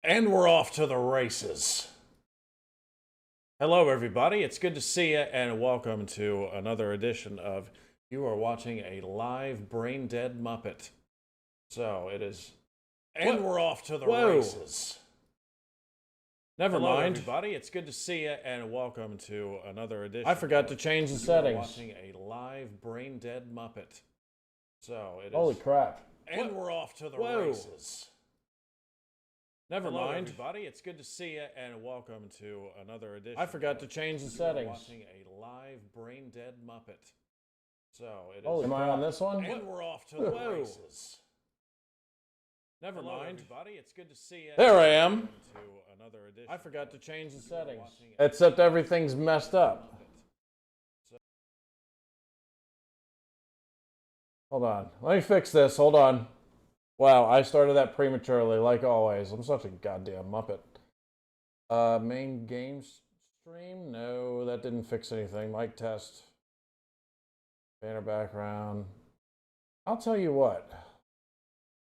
And we're off to the races. Hello, everybody. It's good to see you, and welcome to another edition of You Are Watching a Live Brain Dead Muppet. So it is. And we're off to the races. Never Hello, mind. everybody. It's good to see you, and welcome to another edition. I forgot to change the settings. You are watching a live Brain Dead Muppet. So it is. Holy crap. And we're off to the races. Never Hello, mind. everybody. It's good to see you, and welcome to another edition. I forgot to change the settings. Watching a live Brain Dead Muppet. So it is. Holy Am I on this one? And we're off to the races. Never mind. Everybody. It's good to see you. There I am. To another edition. I forgot to change the settings. Watching a Except everything's messed up. Muppet. Hold on. Let me fix this. Hold on. Wow, I started that prematurely, like always. I'm such a goddamn Muppet. Main game stream? No, that didn't fix anything. Mic test. Banner background. I'll tell you what.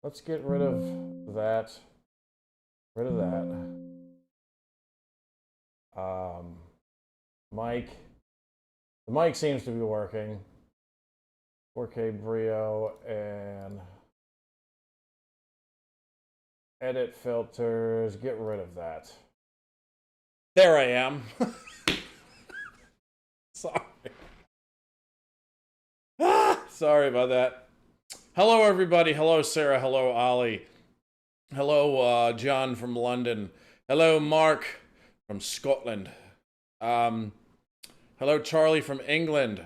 Let's get rid of that. Rid of that. Mic. The mic seems to be working. 4K Brio and edit filters. Get rid of that. There I am. Sorry. Sorry about that. Hello, everybody. Hello, Sarah. Hello, Ollie. Hello, John from London. Hello, Mark from Scotland. Hello, Charlie from England.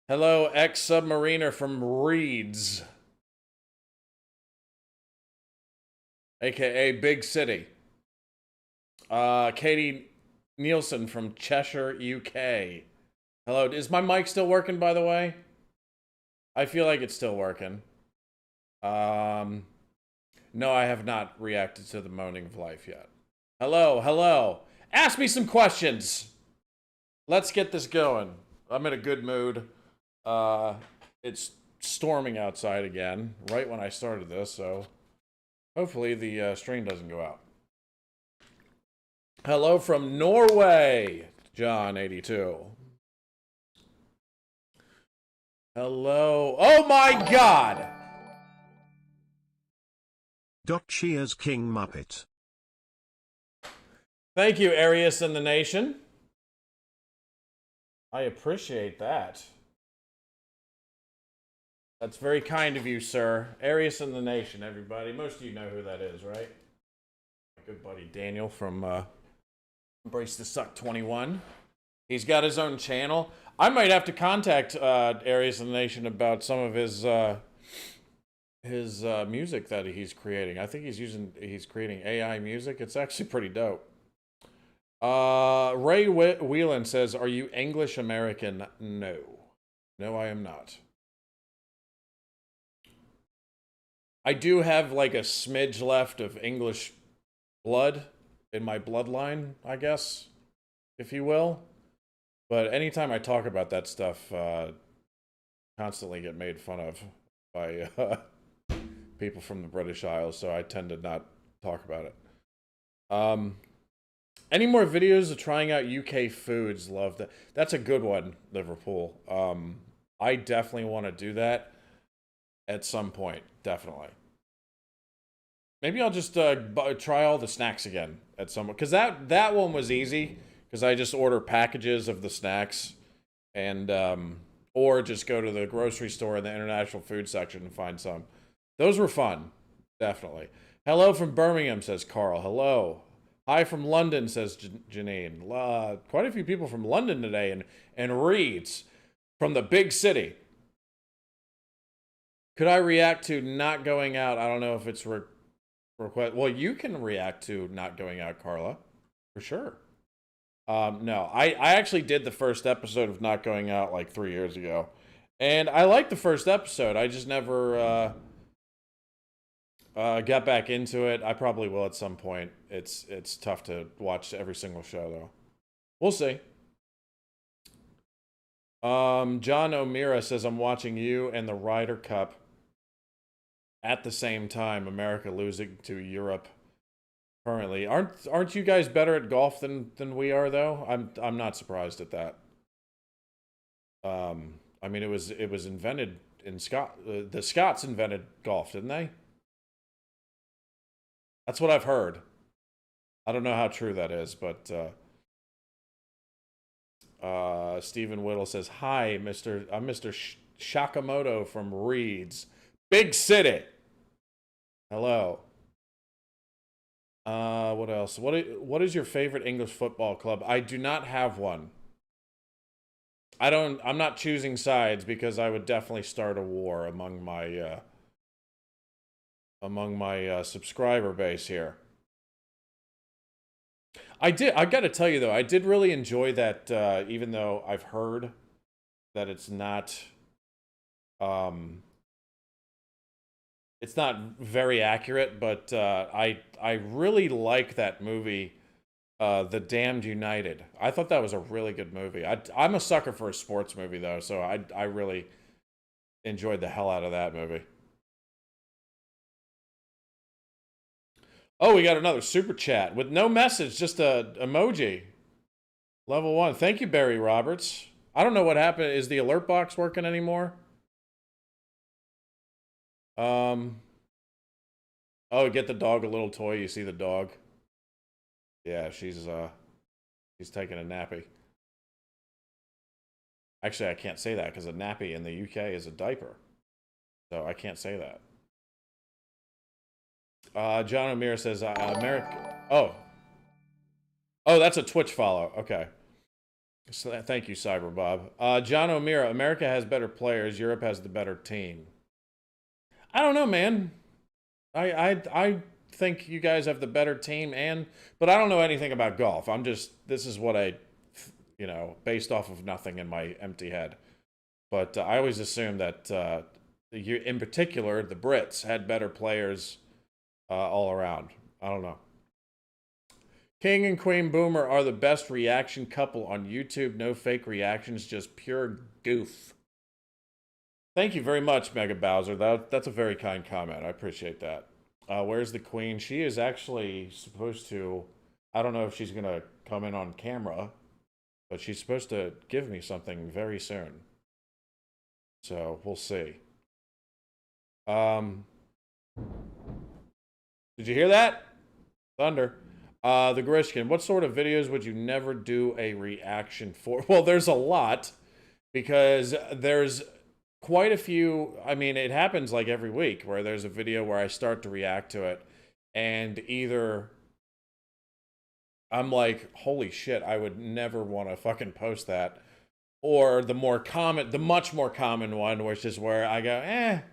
Hello, ex-submariner from Reeds, aka Big City. Katie Nielsen from Cheshire, UK. Hello, is my mic still working, by the way? I feel like it's still working. No, I have not reacted to the moaning of life yet. Hello, hello. Ask me some questions. Let's get this going. I'm in a good mood. It's storming outside again, right when I started this, so hopefully the stream doesn't go out. Hello from Norway, John82. Hello. Oh my God! Cheers, King Muppet. Thank you, Arius and the Nation. I appreciate that. That's very kind of you, sir. Arius and the Nation, everybody. Most of you know who that is, right? My good buddy Daniel from Embrace the Suck 21. He's got his own channel. I might have to contact Arius and the Nation about some of his music that he's creating. I think he's creating AI music. It's actually pretty dope. Ray Whelan says, "Are you English American?" No. No, I am not. I do have like a smidge left of English blood in my bloodline, I guess, if you will. But anytime I talk about that stuff, constantly get made fun of by people from the British Isles, so I tend to not talk about it. Any more videos of trying out UK foods? Love that. That's a good one, Liverpool. I definitely want to do that at some point, definitely. Maybe I'll just try all the snacks again at some point, because that one was easy, because I just order packages of the snacks, and or just go to the grocery store in the international food section and find some. Those were fun, definitely. Hello from Birmingham, says Carl. Hello. Hi from London, says Janine. Quite a few people from London today, and Reeds from the big city. Could I react to not going out? I don't know if it's request. Well, you can react to not going out, Carla, for sure. No, I actually did the first episode of Not Going Out like 3 years ago, and I liked the first episode. I just never got back into it. I probably will at some point. It's tough to watch every single show though. We'll see. John O'Meara says, "I'm watching you and the Ryder Cup at the same time. America losing to Europe currently. Aren't you guys better at golf than we are though? I'm not surprised at that. I mean it was invented in the Scots invented golf, didn't they? That's what I've heard. I don't know how true that is, but Stephen Whittle says, "Hi, I'm Mr. Shakamoto from Reeds, Big City. Hello. What else? What is your favorite English football club? I do not have one. I'm not choosing sides because I would definitely start a war among my subscriber base here. I got to tell you though, I did really enjoy that. Even though I've heard that it's not very accurate, but I really like that movie, The Damned United. I thought that was a really good movie. I'm a sucker for a sports movie though, so I really enjoyed the hell out of that movie. Oh, we got another super chat with no message, just a emoji. Level 1. Thank you, Barry Roberts. I don't know what happened. Is the alert box working anymore? Oh, get the dog a little toy. You see the dog? Yeah, she's taking a nappy. Actually, I can't say that because a nappy in the UK is a diaper. So I can't say that. John O'Meara says, America. Oh. Oh, that's a Twitch follow. Okay. So, thank you, Cyber Bob. John O'Meara, America has better players. Europe has the better team. I don't know, man. I think you guys have the better team, but I don't know anything about golf. This is what based off of nothing in my empty head. But I always assumed that in particular, the Brits had better players all around. I don't know. King and Queen Boomer are the best reaction couple on YouTube. No fake reactions, just pure goof. Thank you very much, Mega Bowser. That's a very kind comment. I appreciate that. Where's the Queen? She is actually supposed to... I don't know if she's going to come in on camera, but she's supposed to give me something very soon. So, we'll see. Did you hear that? Thunder. The Grishkin, what sort of videos would you never do a reaction for? Well, there's a lot, because there's quite a few. I mean, it happens like every week where there's a video where I start to react to it, and either I'm like, holy shit, I would never want to fucking post that, or the much more common one, which is where I go, I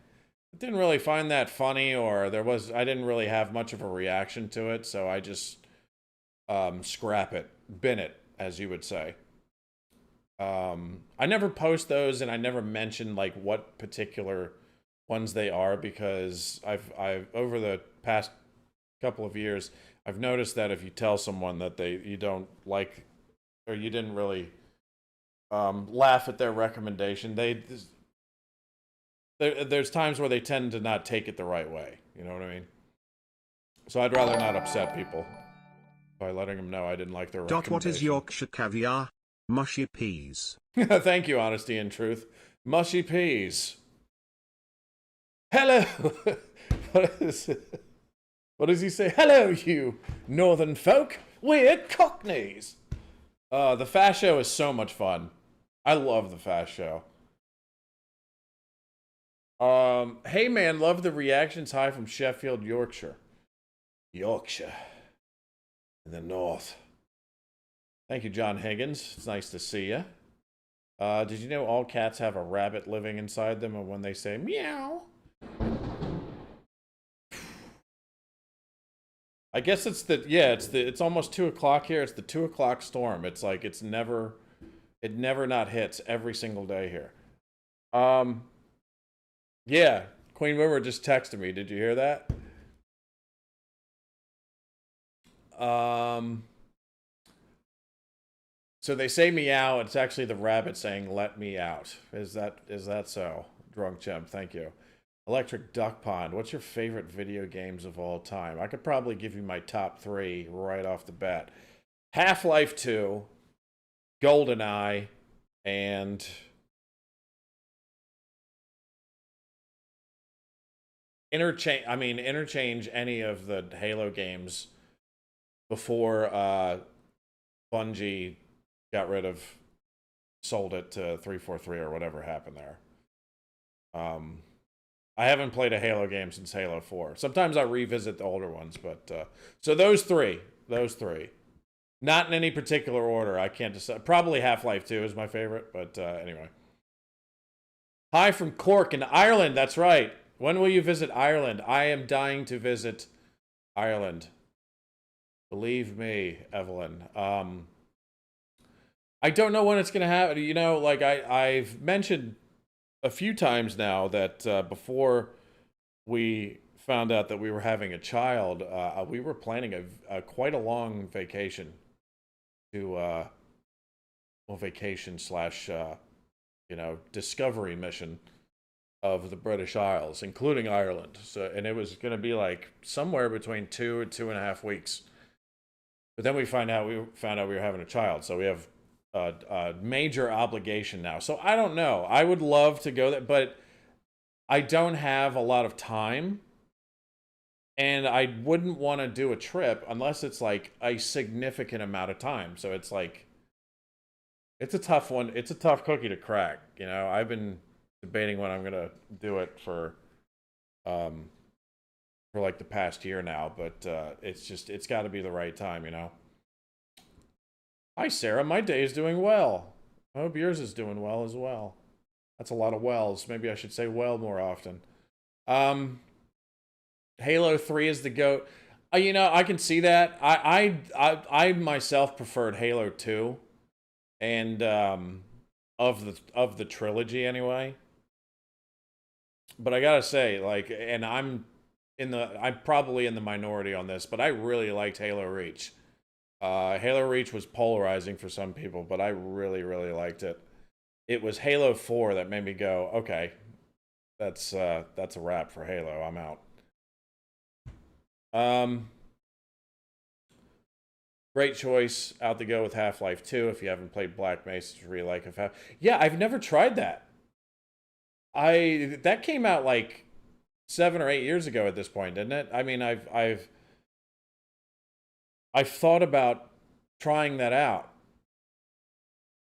didn't really find that funny, or I didn't really have much of a reaction to it, so I just scrap it, bin it, as you would say. I never post those, and I never mention like what particular ones they are, because I've over the past couple of years, I've noticed that if you tell someone that you don't like, or you didn't really laugh at their recommendation, there's times where they tend to not take it the right way. You know what I mean? So I'd rather not upset people by letting them know I didn't like their recommendation. What is Yorkshire caviar? Mushy peas. Thank you, Honesty and Truth. Mushy peas. Hello! What does he say? Hello, you northern folk. We're Cockneys. The Fast Show is so much fun. I love the Fast Show. Hey man, love the reactions. Hi from Sheffield, Yorkshire. Yorkshire. In the north. Thank you, John Higgins. It's nice to see you. Did you know all cats have a rabbit living inside them, and when they say meow? I guess it's almost 2 o'clock here. It's the 2 o'clock storm. It's like it never not hits every single day here. Yeah, Queen Boomer just texted me. Did you hear that? So they say meow. It's actually the rabbit saying "let me out." Is that so? Drunk Chimp, thank you. Electric Duck Pond. What's your favorite video games of all time? I could probably give you my top 3 right off the bat. Half-Life 2, GoldenEye, and interchange any of the Halo games before Bungie sold it to 343 or whatever happened there. I haven't played a Halo game since Halo 4. Sometimes I revisit the older ones, but so those three. Not in any particular order. I can't decide. Probably Half-Life 2 is my favorite, but anyway. Hi from Cork in Ireland. That's right. When will you visit Ireland? I am dying to visit Ireland. Believe me, Evelyn. I don't know when it's going to happen. You know, like I've mentioned a few times now that before we found out that we were having a child, we were planning quite a long vacation to, vacation slash, discovery mission of the British Isles, including Ireland. So, and it was going to be like somewhere between 2 and 2.5 weeks. But then we found out we were having a child, so we have a major obligation now. So I don't know. I would love to go there, but I don't have a lot of time, and I wouldn't want to do a trip unless it's like a significant amount of time. So it's like, it's a tough one. It's a tough cookie to crack. You know, I've been debating when I'm gonna do it for like the past year now, but it's got to be the right time, you know. Hi, Sarah. My day is doing well. I hope yours is doing well as well. That's a lot of wells. Maybe I should say well more often. Halo 3 is the GOAT. You know, I can see that. I myself preferred Halo 2, and of the trilogy anyway. But I gotta say, like, and I'm probably in the minority on this, but I really liked Halo Reach. Halo Reach was polarizing for some people, but I really, really liked it. It was Halo 4 that made me go, okay, that's a wrap for Halo. I'm out. Great choice. Out to go with Half-Life 2. If you haven't played Black Mesa, it's really like yeah, I've never tried that. That came out like 7 or 8 years ago at this point, didn't it? I mean, I've thought about trying that out,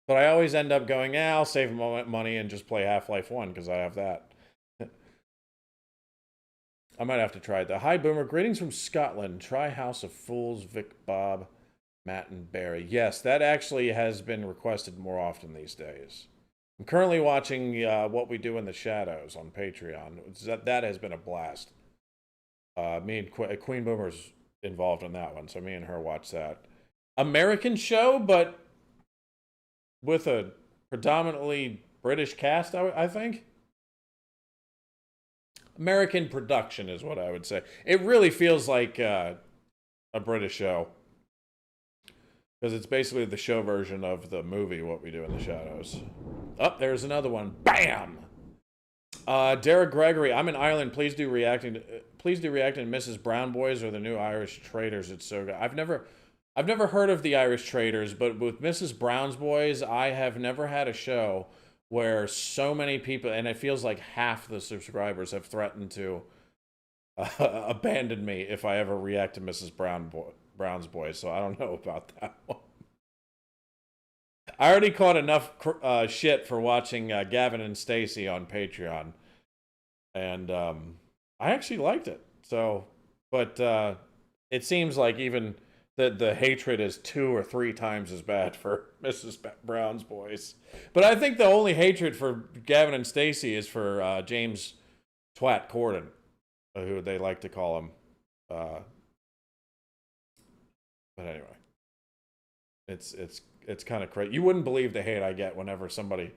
but I always end up going, I'll save money and just play Half-Life 1 because I have that. I might have to try it though. Hi, Boomer. Greetings from Scotland. Try House of Fools, Vic, Bob, Matt, and Barry. Yes, that actually has been requested more often these days. I'm currently watching What We Do in the Shadows on Patreon. That has been a blast. Me and Queen Boomer's involved in that one, so me and her watch that. American show, but with a predominantly British cast, I think. American production is what I would say. It really feels like a British show, because it's basically the show version of the movie What We Do in the Shadows. Oh, there's another one. Bam! Derek Gregory, I'm in Ireland. Please do reacting to Mrs. Brown Boys or the new Irish Traders. It's so good. I've never heard of the Irish Traders, but with Mrs. Brown's Boys, I have never had a show where so many people, and it feels like half the subscribers have threatened to abandon me if I ever react to Mrs. Brown's Boys, so I don't know about that one. I already caught enough shit for watching Gavin and Stacey on Patreon, and I actually liked it. So, but it seems like even the hatred is 2 or 3 times as bad for Mrs. Brown's Boys. But I think the only hatred for Gavin and Stacey is for James Twat Corden, who they like to call him. But anyway, it's kind of crazy. You wouldn't believe the hate I get whenever somebody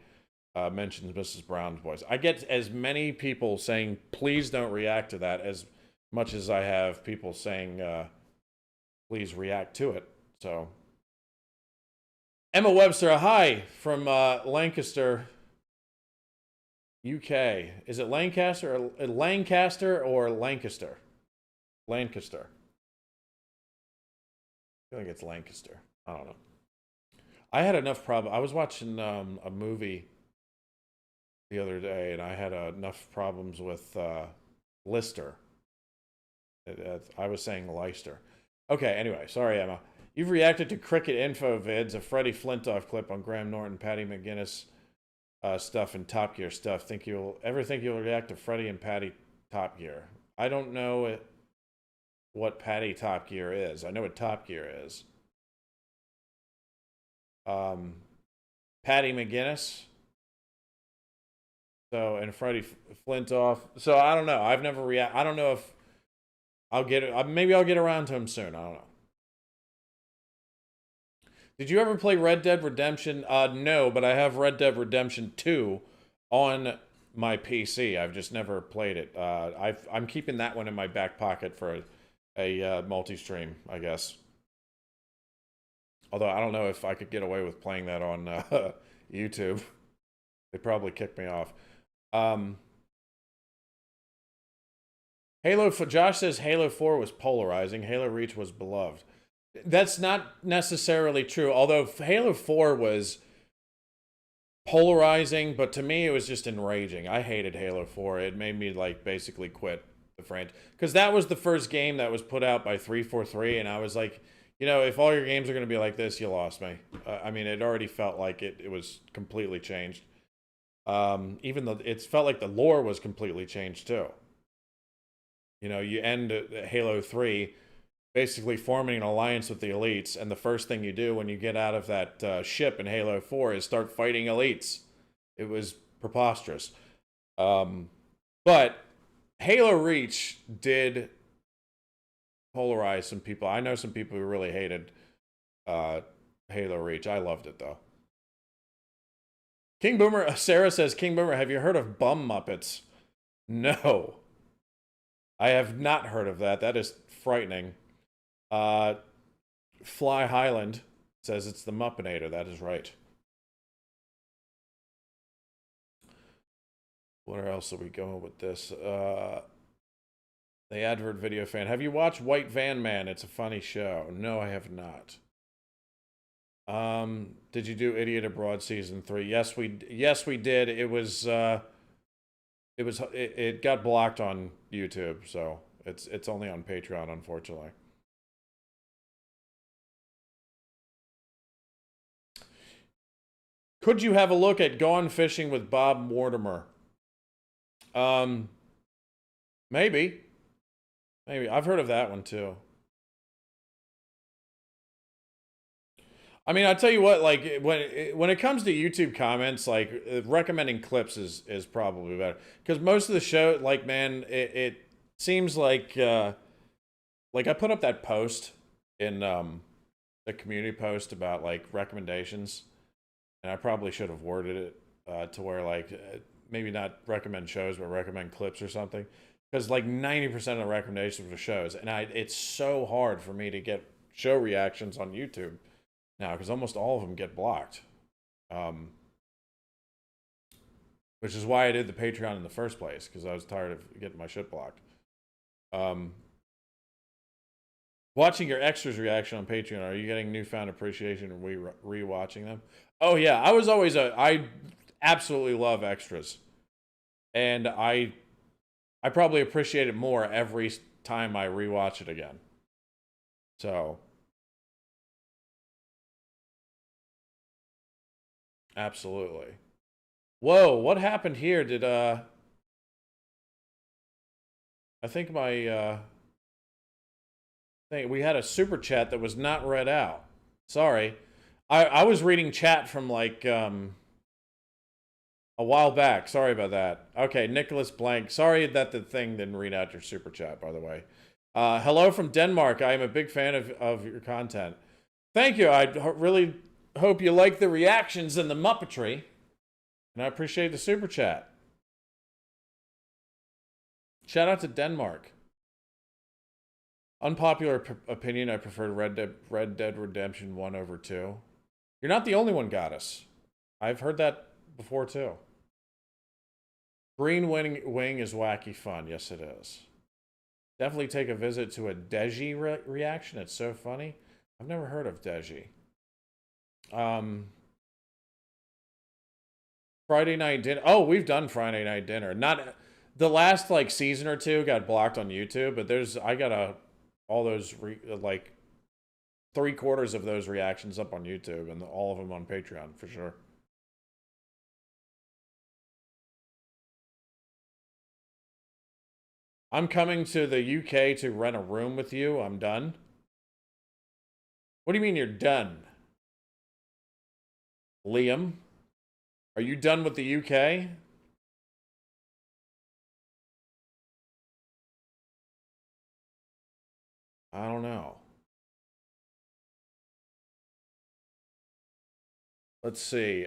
mentions Mrs. Brown's Boys. I get as many people saying, please don't react to that, as much as I have people saying, please react to it. So, Emma Webster, hi from Lancaster. UK. Is it Lancaster or Lancaster or Lancaster? Lancaster. I think it's Lancaster. I don't know. I had enough problem. I was watching a movie the other day, and I had enough problems with Lister. I was saying Leicester. Okay, anyway, sorry, Emma. You've reacted to Cricket Info vids, a Freddie Flintoff clip on Graham Norton, Patty McGinnis stuff, and Top Gear stuff. Think you'll react to Freddie and Patty Top Gear? I don't know what Patty Top Gear is. I know what Top Gear is. Patty McGinnis. So, and Freddie Flintoff. So I don't know. I've never I don't know if I'll get it. Maybe I'll get around to him soon. I don't know. Did you ever play Red Dead Redemption? No, but I have Red Dead Redemption 2 on my PC. I've just never played it. I'm keeping that one in my back pocket for a multi-stream, I guess. Although I don't know if I could get away with playing that on YouTube. They'd probably kick me off. Josh says Halo 4 was polarizing. Halo Reach was beloved. That's not necessarily true. Although Halo 4 was polarizing, but to me it was just enraging. I hated Halo 4. It made me like basically quit the franchise. Because that was the first game that was put out by 343, and I was like, you know, if all your games are going to be like this, you lost me. I mean, it already felt like it was completely changed. Even though it felt like the lore was completely changed too. You know, you end Halo 3 basically forming an alliance with the elites, and the first thing you do when you get out of that ship in Halo 4 is start fighting elites. It was preposterous. But Halo Reach did polarize some people. I know some people who really hated Halo Reach. I loved it though. King Boomer, Sarah says, King Boomer, have you heard of bum Muppets? No. I have not heard of that. That is frightening. Fly Highland says it's the Muppinator. That is right. Where else are we going with this? The advert video fan. Have you watched White Van Man? It's a funny show. No, I have not. Did you do Idiot Abroad season 3? Yes, we did. It got blocked on YouTube, so it's only on Patreon, unfortunately. Could you have a look at Gone Fishing with Bob Mortimer? Maybe. I've heard of that one too. I mean, I'll tell you what, like, when it comes to YouTube comments, like, recommending clips is probably better. Because most of the show, like, man, it seems like I put up that post in the community post about, like, recommendations. And I probably should have worded it to where, like, maybe not recommend shows, but recommend clips or something. Because, like, 90% of the recommendations were shows. And it's so hard for me to get show reactions on YouTube now, because almost all of them get blocked. Which is why I did the Patreon in the first place, because I was tired of getting my shit blocked. Watching your extras reaction on Patreon, are you getting newfound appreciation and re-watching them? Oh yeah, I absolutely love extras. And I probably appreciate it more every time I rewatch it again. So absolutely. Whoa, what happened here? Did I think my we had a super chat that was not read out. Sorry. I was reading chat from like a while back. Sorry about that. Okay, Nicholas Blank. Sorry that the thing didn't read out your super chat, by the way. Hello from Denmark. I am a big fan of your content. Thank you. I really hope you like the reactions and the Muppetry. And I appreciate the super chat. Shout out to Denmark. Unpopular opinion, I prefer Red Dead Redemption 1 over 2. You're not the only one, Goddess. I've heard that before, too. Green Wing is wacky fun. Yes, it is. Definitely take a visit to a Deji reaction. It's so funny. I've never heard of Deji. Friday night dinner. Oh, we've done Friday night dinner. Not the last like season or two got blocked on YouTube, but I got all those like 3/4 of those reactions up on YouTube and all of them on Patreon for sure. I'm coming to the UK to rent a room with you. I'm done. What do you mean you're done? Liam, are you done with the UK? I don't know. Let's see.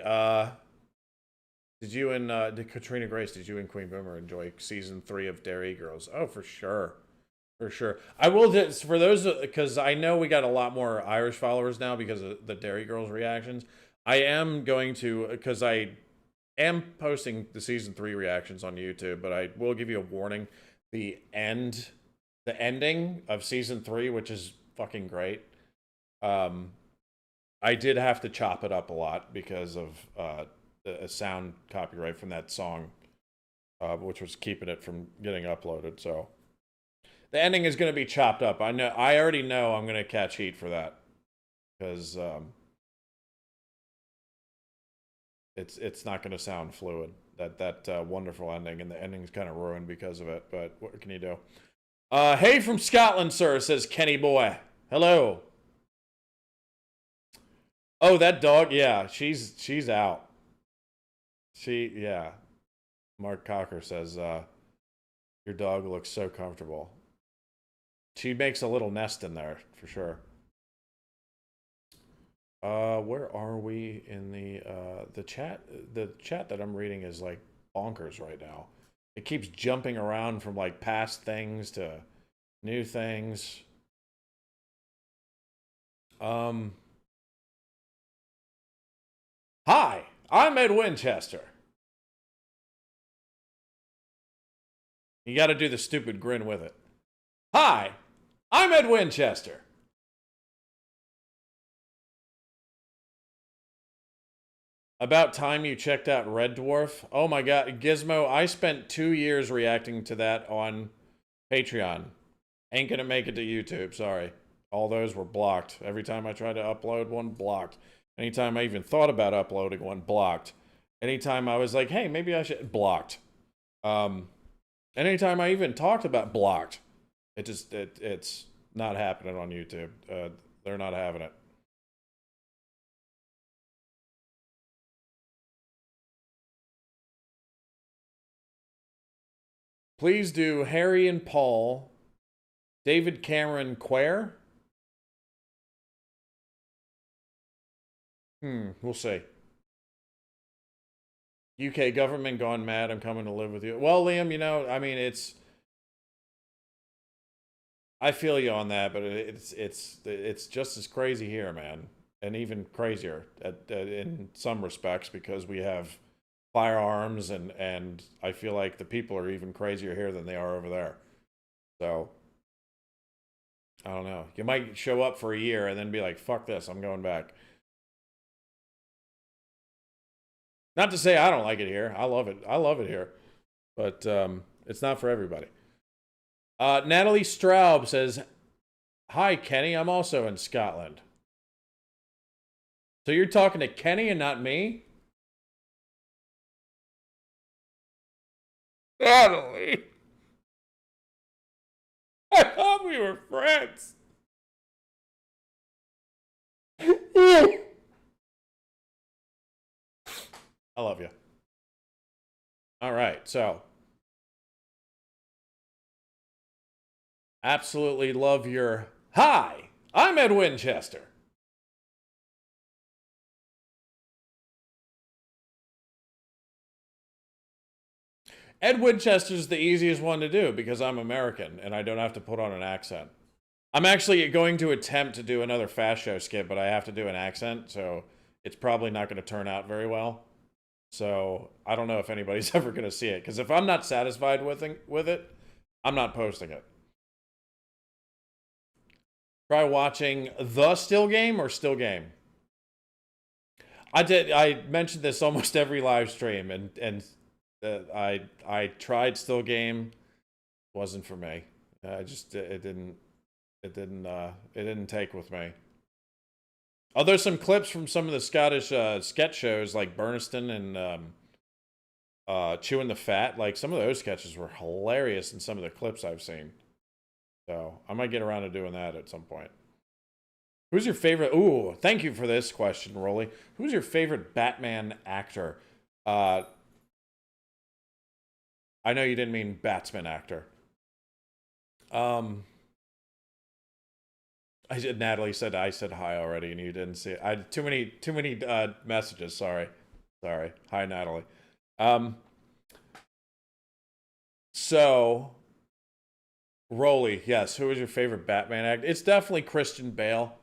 Did Katrina Grace, did you and Queen Boomer enjoy season 3 of Dairy Girls? Oh, for sure. For sure. I will just, for those, because I know we got a lot more Irish followers now because of the Dairy Girls reactions. I am going to, because I am posting the season 3 reactions on YouTube, but I will give you a warning. The ending of season 3, which is fucking great. I did have to chop it up a lot because of a sound copyright from that song, which was keeping it from getting uploaded. So the ending is going to be chopped up. I already know I'm going to catch heat for that because it's not going to sound fluid. That wonderful ending, and the ending's kind of ruined because of it. But what can you do? Hey from Scotland, sir, says Kenny Boy. Hello. Oh, that dog, yeah, she's out. Yeah. Mark Cocker says, your dog looks so comfortable. She makes a little nest in there, for sure. Where are we in the chat? The chat that I'm reading is like bonkers right now. It keeps jumping around from like past things to new things. Hi, I'm Ed Winchester. You got to do the stupid grin with it. Hi, I'm Ed Winchester. About time you checked out Red Dwarf. Oh my god, Gizmo, I spent 2 years reacting to that on Patreon. Ain't gonna make it to YouTube, sorry. All those were blocked. Every time I tried to upload one, blocked. Anytime I even thought about uploading one, blocked. Anytime I was like, hey, maybe I should, blocked. Anytime I even talked about, blocked. It's not happening on YouTube. They're not having it. Please do Harry and Paul, David Cameron Quare. We'll see. UK government gone mad. I'm coming to live with you. Well, Liam, you know, I mean, I feel you on that, but it's just as crazy here, man, and even crazier in some respects because we have firearms and I feel like the people are even crazier here than they are over there. So I don't know. You might show up for a year and then be like, "Fuck this, I'm going back." Not to say I don't like it here. I love it. I love it here. But it's not for everybody. Natalie Straub says, hi, Kenny. I'm also in Scotland. So you're talking to Kenny and not me? Natalie. I thought we were friends. I love you. All right, so absolutely love your hi. I'm Ed Winchester. Ed Winchester's the easiest one to do because I'm American and I don't have to put on an accent. I'm actually going to attempt to do another Fast Show skit, but I have to do an accent, so it's probably not going to turn out very well. So I don't know if anybody's ever going to see it. Because if I'm not satisfied with it, I'm not posting it. Try watching The Still Game or Still Game. I mentioned this almost every live stream, and I tried Still Game. Wasn't for me. It didn't take with me. Oh, there's some clips from some of the Scottish sketch shows like Burniston and Chewing the Fat. Like some of those sketches were hilarious in some of the clips I've seen. So I might get around to doing that at some point. Who's your favorite? Ooh, thank you for this question, Rolly. Who's your favorite Batman actor? I know you didn't mean batsman actor. Natalie said I said hi already, and you didn't see it. I too many messages. Sorry. Hi, Natalie. So, Rolly, yes. Who is your favorite Batman actor? It's definitely Christian Bale.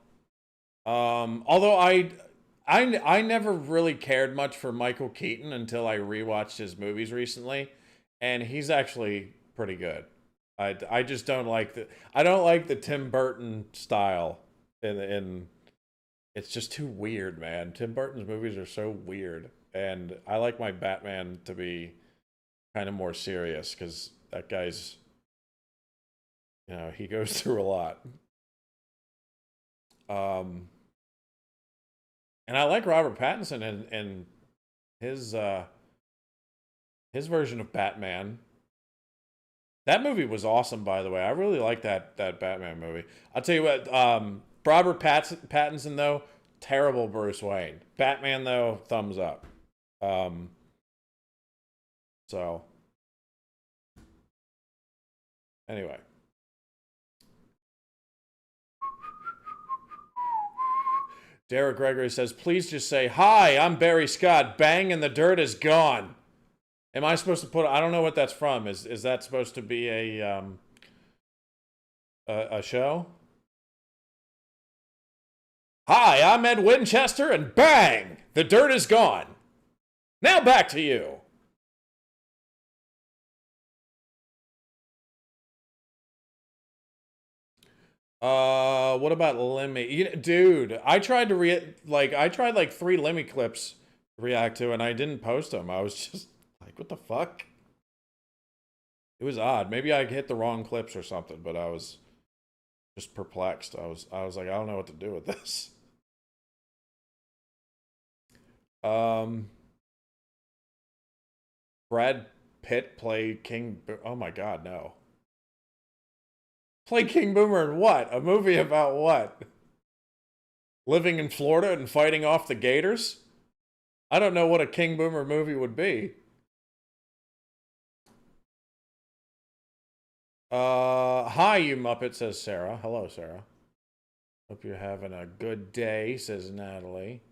Although I never really cared much for Michael Keaton until I rewatched his movies recently, and he's actually pretty good. I just don't like the Tim Burton style in it's just too weird, man. Tim Burton's movies are so weird, and I like my Batman to be kind of more serious because that guy's, he goes through a lot. And I like Robert Pattinson and his version of Batman. That movie was awesome, by the way. I really like that Batman movie. I'll tell you what, Robert Pattinson, though, terrible Bruce Wayne. Batman, though, thumbs up. So, anyway. Derek Gregory says, please just say, hi, I'm Barry Scott. Bang and the dirt is gone. Am I supposed to put, I don't know what that's from. Is that supposed to be a show? Hi, I'm Ed Winchester, and bang, the dirt is gone. Now back to you. What about Lemmy? Dude, I tried to I tried like 3 Lemmy clips to react to, and I didn't post them. I was just like, what the fuck? It was odd. Maybe I hit the wrong clips or something, but I was just perplexed. I was like, I don't know what to do with this. Brad Pitt play King. Oh my God, no. Play King Boomer in what? A movie about what? Living in Florida and fighting off the gators? I don't know what a King Boomer movie would be. Hi, you Muppet, says Sarah. Hello, Sarah. Hope you're having a good day, says Natalie.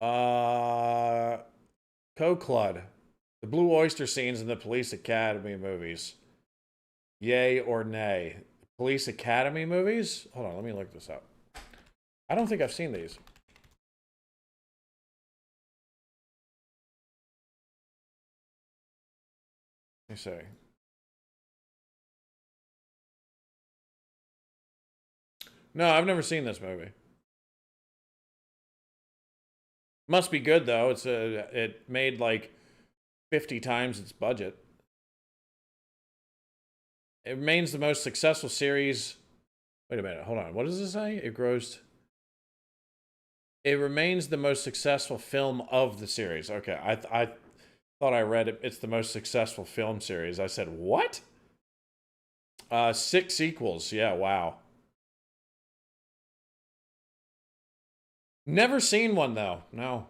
Coclud. The Blue Oyster scenes in the Police Academy movies. Yay or nay? Police Academy movies? Hold on, let me look this up. I don't think I've seen these. Let me see. No, I've never seen this movie. Must be good though. It made like 50 times its budget. It remains the most successful series. Wait a minute, hold on. What does it say? It remains the most successful film of the series. Okay, I thought I read it. It's the most successful film series. I said, what? 6 sequels. Yeah, wow. Never seen one though. No.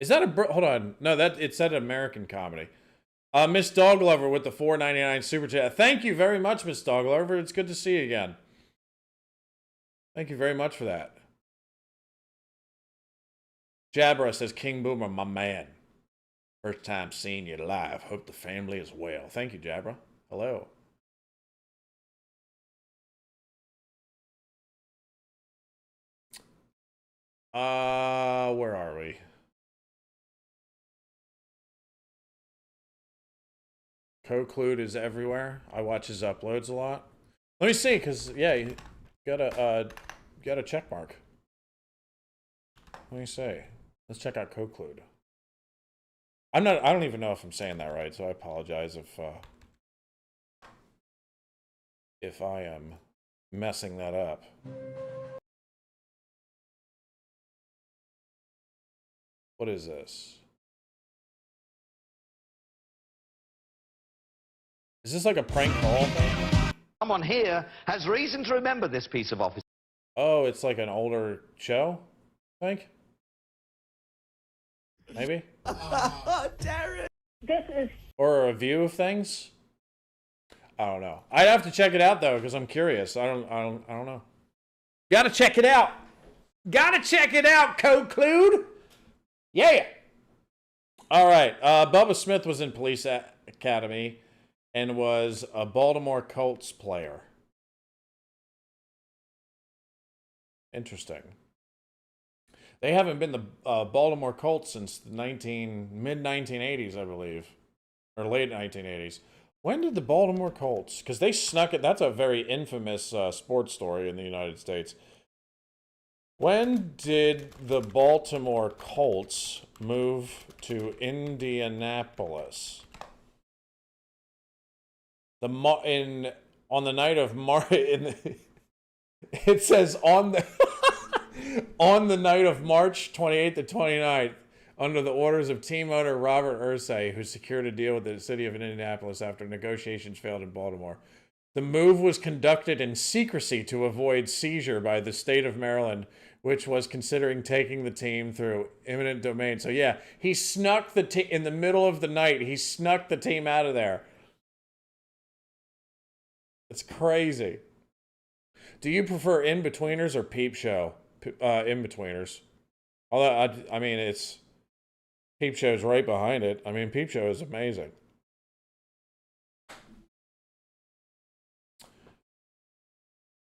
Is that a hold on? No, it's that American comedy. Miss Doglover with the $4.99 super chat. Thank you very much, Miss Doglover. It's good to see you again. Thank you very much for that. Jabra says, King Boomer, my man. First time seeing you live. Hope the family is well. Thank you, Jabra. Hello. Where are we? Conclude is everywhere. I watch his uploads a lot. Let me see, cause yeah, you got a check mark. Let me see. Let's check out Conclude. I don't even know if I'm saying that right, so I apologize if I am messing that up. What is this? Is this like a prank call thing? Someone here has reason to remember this piece of office. Oh, it's like an older show, I think? Maybe? Darren! This is... Or a review of things? I don't know. I'd have to check it out though, because I'm curious. I don't know. Gotta check it out. Gotta check it out, Conclude. Yeah. All right. Bubba Smith was in Police Academy and was a Baltimore Colts player. Interesting. They haven't been the Baltimore Colts since the mid-1980s, I believe. Or late 1980s. When did the Baltimore Colts... Because they snuck it... That's a very infamous sports story in the United States. When did the Baltimore Colts move to Indianapolis? On the night of it says on the on the night of March 28th to 29th, under the orders of team owner Robert Irsay, who secured a deal with the city of Indianapolis after negotiations failed in Baltimore. The move was conducted in secrecy to avoid seizure by the state of Maryland, which was considering taking the team through eminent domain. So yeah, he snuck the team in the middle of the night. He snuck the team out of there. It's crazy. Do you prefer In-Betweeners or Peep Show? In-Betweeners. Although, I mean, it's... Peep Show's right behind it. I mean, Peep Show is amazing.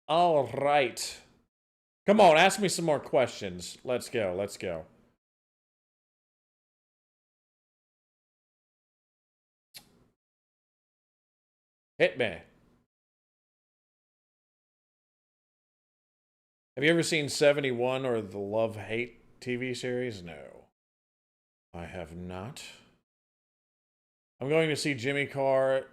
All right. Come on, ask me some more questions. Let's go, let's go. Hit me. Have you ever seen 71 or the Love-Hate TV series? No. I have not. I'm going to see Jimmy Carr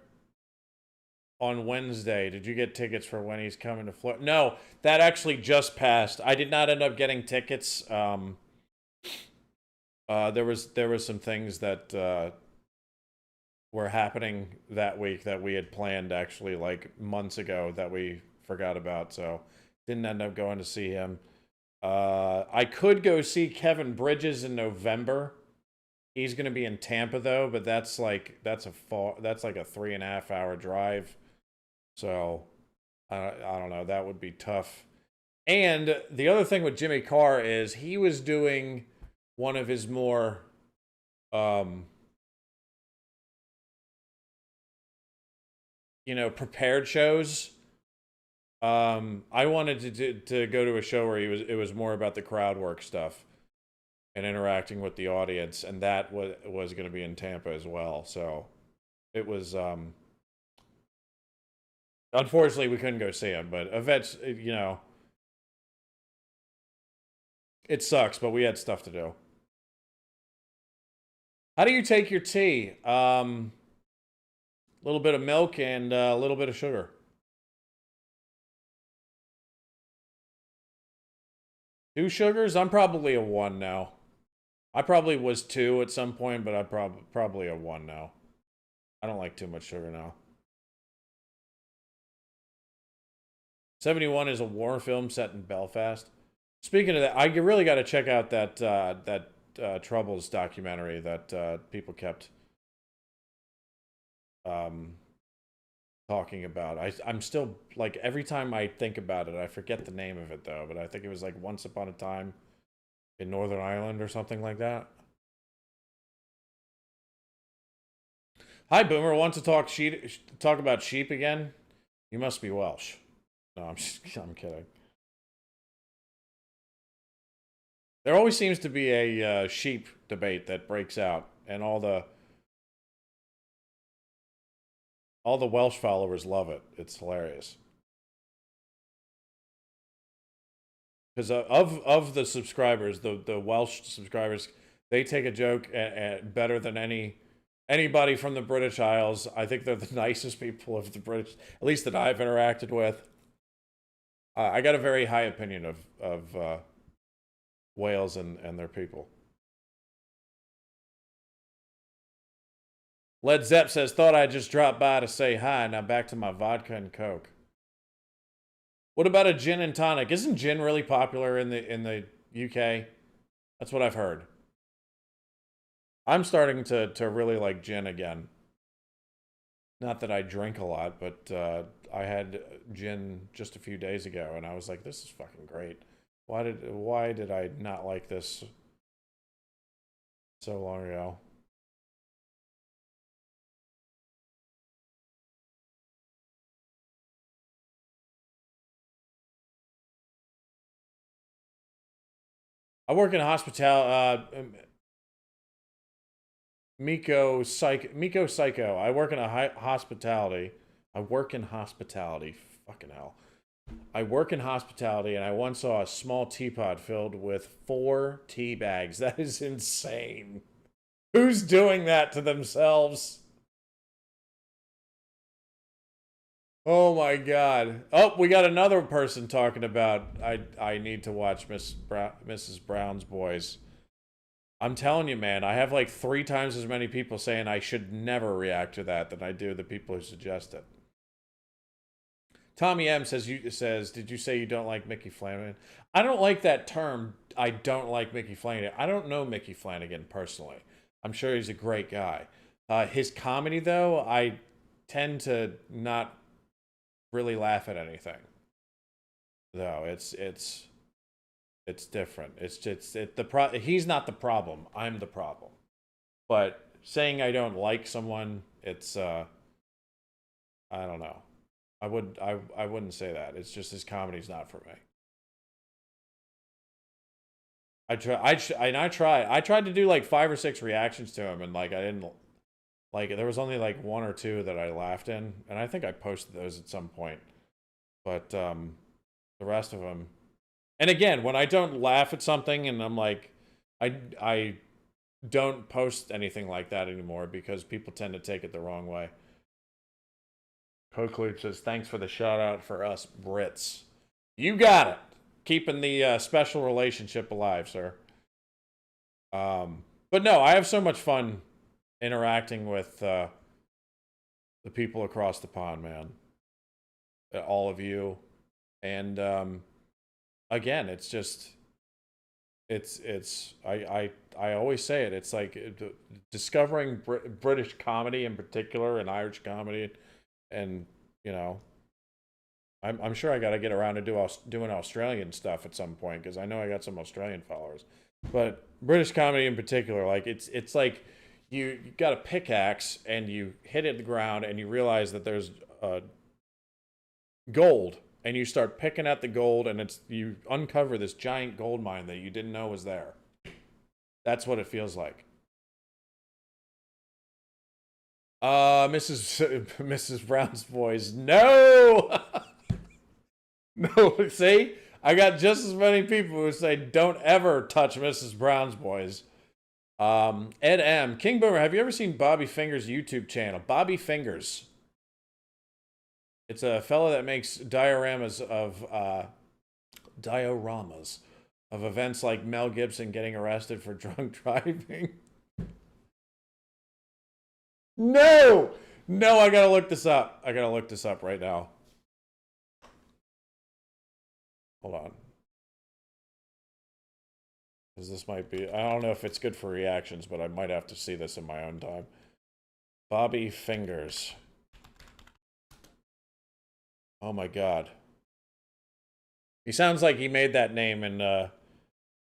on Wednesday. Did you get tickets for when he's coming to Florida? No, that actually just passed. I did not end up getting tickets. There was some things that were happening that week that we had planned actually like months ago that we forgot about, so didn't end up going to see him. I could go see Kevin Bridges in November. He's going to be in Tampa though, but that's like a 3.5 hour drive. So I don't know, that would be tough. And the other thing with Jimmy Carr is he was doing one of his more prepared shows. I wanted to go to a show where it was more about the crowd work stuff and interacting with the audience, and that was going to be in Tampa as well. So it was unfortunately we couldn't go see him, but events, it sucks, but we had stuff to do. How do you take your tea? A little bit of milk and a little bit of sugar. Two sugars? I'm probably a 1 now. I probably was 2 at some point, but I'm probably a 1 now. I don't like too much sugar now. 71 is a war film set in Belfast. Speaking of that, I really got to check out that Troubles documentary that people kept talking about. I'm still, like, every time I think about it, I forget the name of it, though. But I think it was, like, Once Upon a Time in Northern Ireland or something like that. Hi, Boomer. Want to talk about sheep again? You must be Welsh. No, I'm kidding. There always seems to be a sheep debate that breaks out, and all the Welsh followers love it. It's hilarious. Because of the subscribers, the Welsh subscribers, they take a joke better than anybody from the British Isles. I think they're the nicest people of the British, at least that I've interacted with. I got a very high opinion of Wales and their people. Led Zepp says, thought I'd just drop by to say hi. Now back to my vodka and Coke. What about a gin and tonic? Isn't gin really popular in the UK? That's what I've heard. I'm starting to really like gin again. Not that I drink a lot, but I had gin just a few days ago, and I was like, this is fucking great. Why did I not like this so long ago? I work in hospitality. Miko Psycho. I work in hospitality. I work in hospitality. Fucking hell. I work in hospitality, and I once saw a small teapot filled with 4 tea bags. That is insane. Who's doing that to themselves? Oh my god. Oh, we got another person talking about I need to watch Mrs. Brown's Boys. I'm telling you, man, I have like 3 times as many people saying I should never react to that than I do the people who suggest it. Tommy M says, did you say you don't like Mickey Flanagan? I don't like that term. I don't like Mickey Flanagan. I don't know Mickey Flanagan personally. I'm sure he's a great guy. His comedy, though, I tend to not really laugh at anything. Though it's different. He's not the problem. I'm the problem. But saying I don't like someone, it's I don't know. I wouldn't say that. It's just his comedy's not for me. I tried to do like 5 or 6 reactions to him, and like I didn't like, there was only like 1 or 2 that I laughed in, and I think I posted those at some point. But the rest of them, and again, when I don't laugh at something and I'm like, I don't post anything like that anymore because people tend to take it the wrong way. Coke says, thanks for the shout out for us Brits. You got it. Keeping the special relationship alive, sir. But no, I have so much fun interacting with the people across the pond, man. All of you. And again, it's just, I always say it. It's like discovering British comedy in particular, and Irish comedy, and you know, I'm sure I got to get around to doing Australian stuff at some point, because I know I got some Australian followers. But British comedy in particular, like it's like you got a pickaxe and you hit it at the ground and you realize that there's gold, and you start picking at the gold, and you uncover this giant gold mine that you didn't know was there. That's what it feels like. Mrs. Brown's Boys. No! No, see? I got just as many people who say don't ever touch Mrs. Brown's Boys. Ed M. King Boomer, have you ever seen Bobby Fingers' YouTube channel? Bobby Fingers. It's a fellow that makes dioramas of events like Mel Gibson getting arrested for drunk driving. No! No, I gotta look this up. I gotta look this up right now. Hold on. Because this might be, I don't know if it's good for reactions, but I might have to see this in my own time. Bobby Fingers. Oh my god. He sounds like he made that name and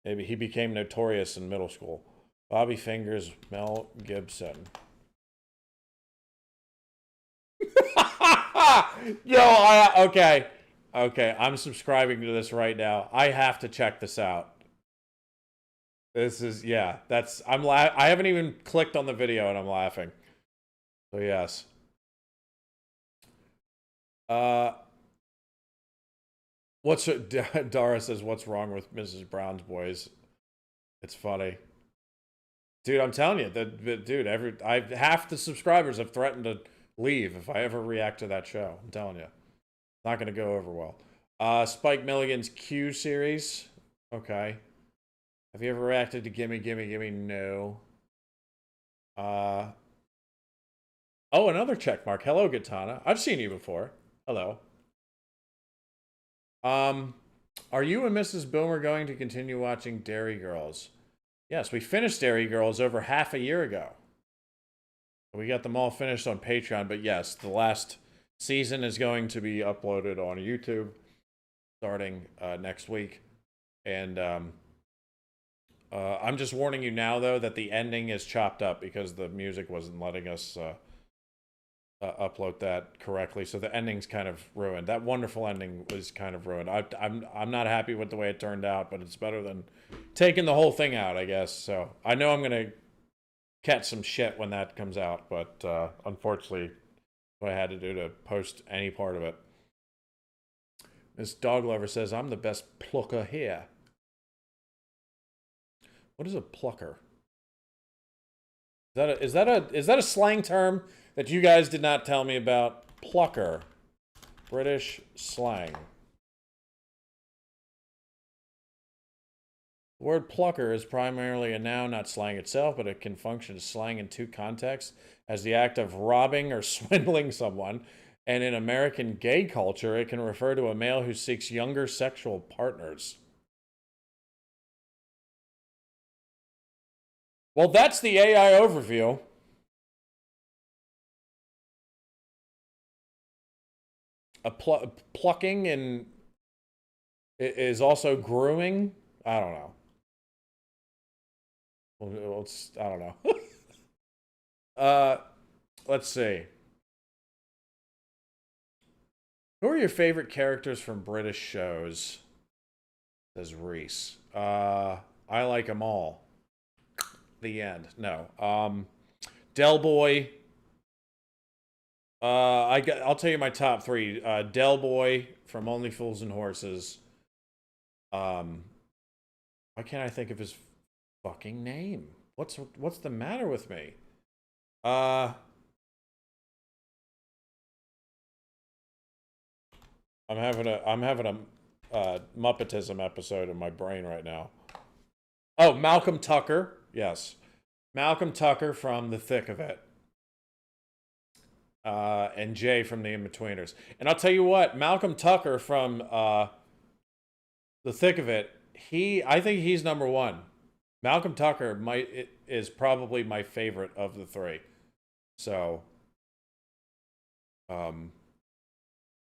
maybe he became notorious in middle school. Bobby Fingers, Mel Gibson. Yo, okay. Okay, I'm subscribing to this right now. I have to check this out. This is, yeah, that's, I haven't even clicked on the video and I'm laughing. So yes. Dara says, what's wrong with Mrs. Brown's Boys? It's funny. Dude, I'm telling you, dude, half the subscribers have threatened to leave if I ever react to that show. I'm telling you. Not going to go over well. Spike Milligan's Q series. Okay. Have you ever reacted to Gimme, Gimme, Gimme? No. Oh, another check mark. Hello, Gitana. I've seen you before. Hello. Are you and Mrs. Boomer going to continue watching Dairy Girls? Yes, we finished Dairy Girls over half a year ago. We got them all finished on Patreon, but yes, the last season is going to be uploaded on YouTube starting next week. And I'm just warning you now, though, that the ending is chopped up because the music wasn't letting us upload that correctly. So the ending's kind of ruined. That wonderful ending was kind of ruined. I'm not happy with the way it turned out, but it's better than taking the whole thing out, I guess. So I know I'm going to catch some shit when that comes out, but unfortunately, what I had to do to post any part of it. Miss Dog Lover says, I'm the best plucker here. What is a plucker? Is that a slang term that you guys did not tell me about? Plucker. British slang. The word plucker is primarily a noun, not slang itself, but it can function as slang in two contexts, as the act of robbing or swindling someone, and in American gay culture, it can refer to a male who seeks younger sexual partners. Well, that's the AI overview. Plucking and is also grooming. I don't know. Well, I don't know. Let's see. Who are your favorite characters from British shows? Says Reese. I like them all. The end. No. Del Boy. I'll tell you my top three. Del Boy from Only Fools and Horses. Why can't I think of his fucking name? What's the matter with me? I'm having a Muppetism episode in my brain right now. Oh, Malcolm Tucker. Yes. Malcolm Tucker from The Thick of It. And Jay from The In-Betweeners. And I'll tell you what, Malcolm Tucker from The Thick of It, I think he's number one. Malcolm Tucker is probably my favorite of the three. So,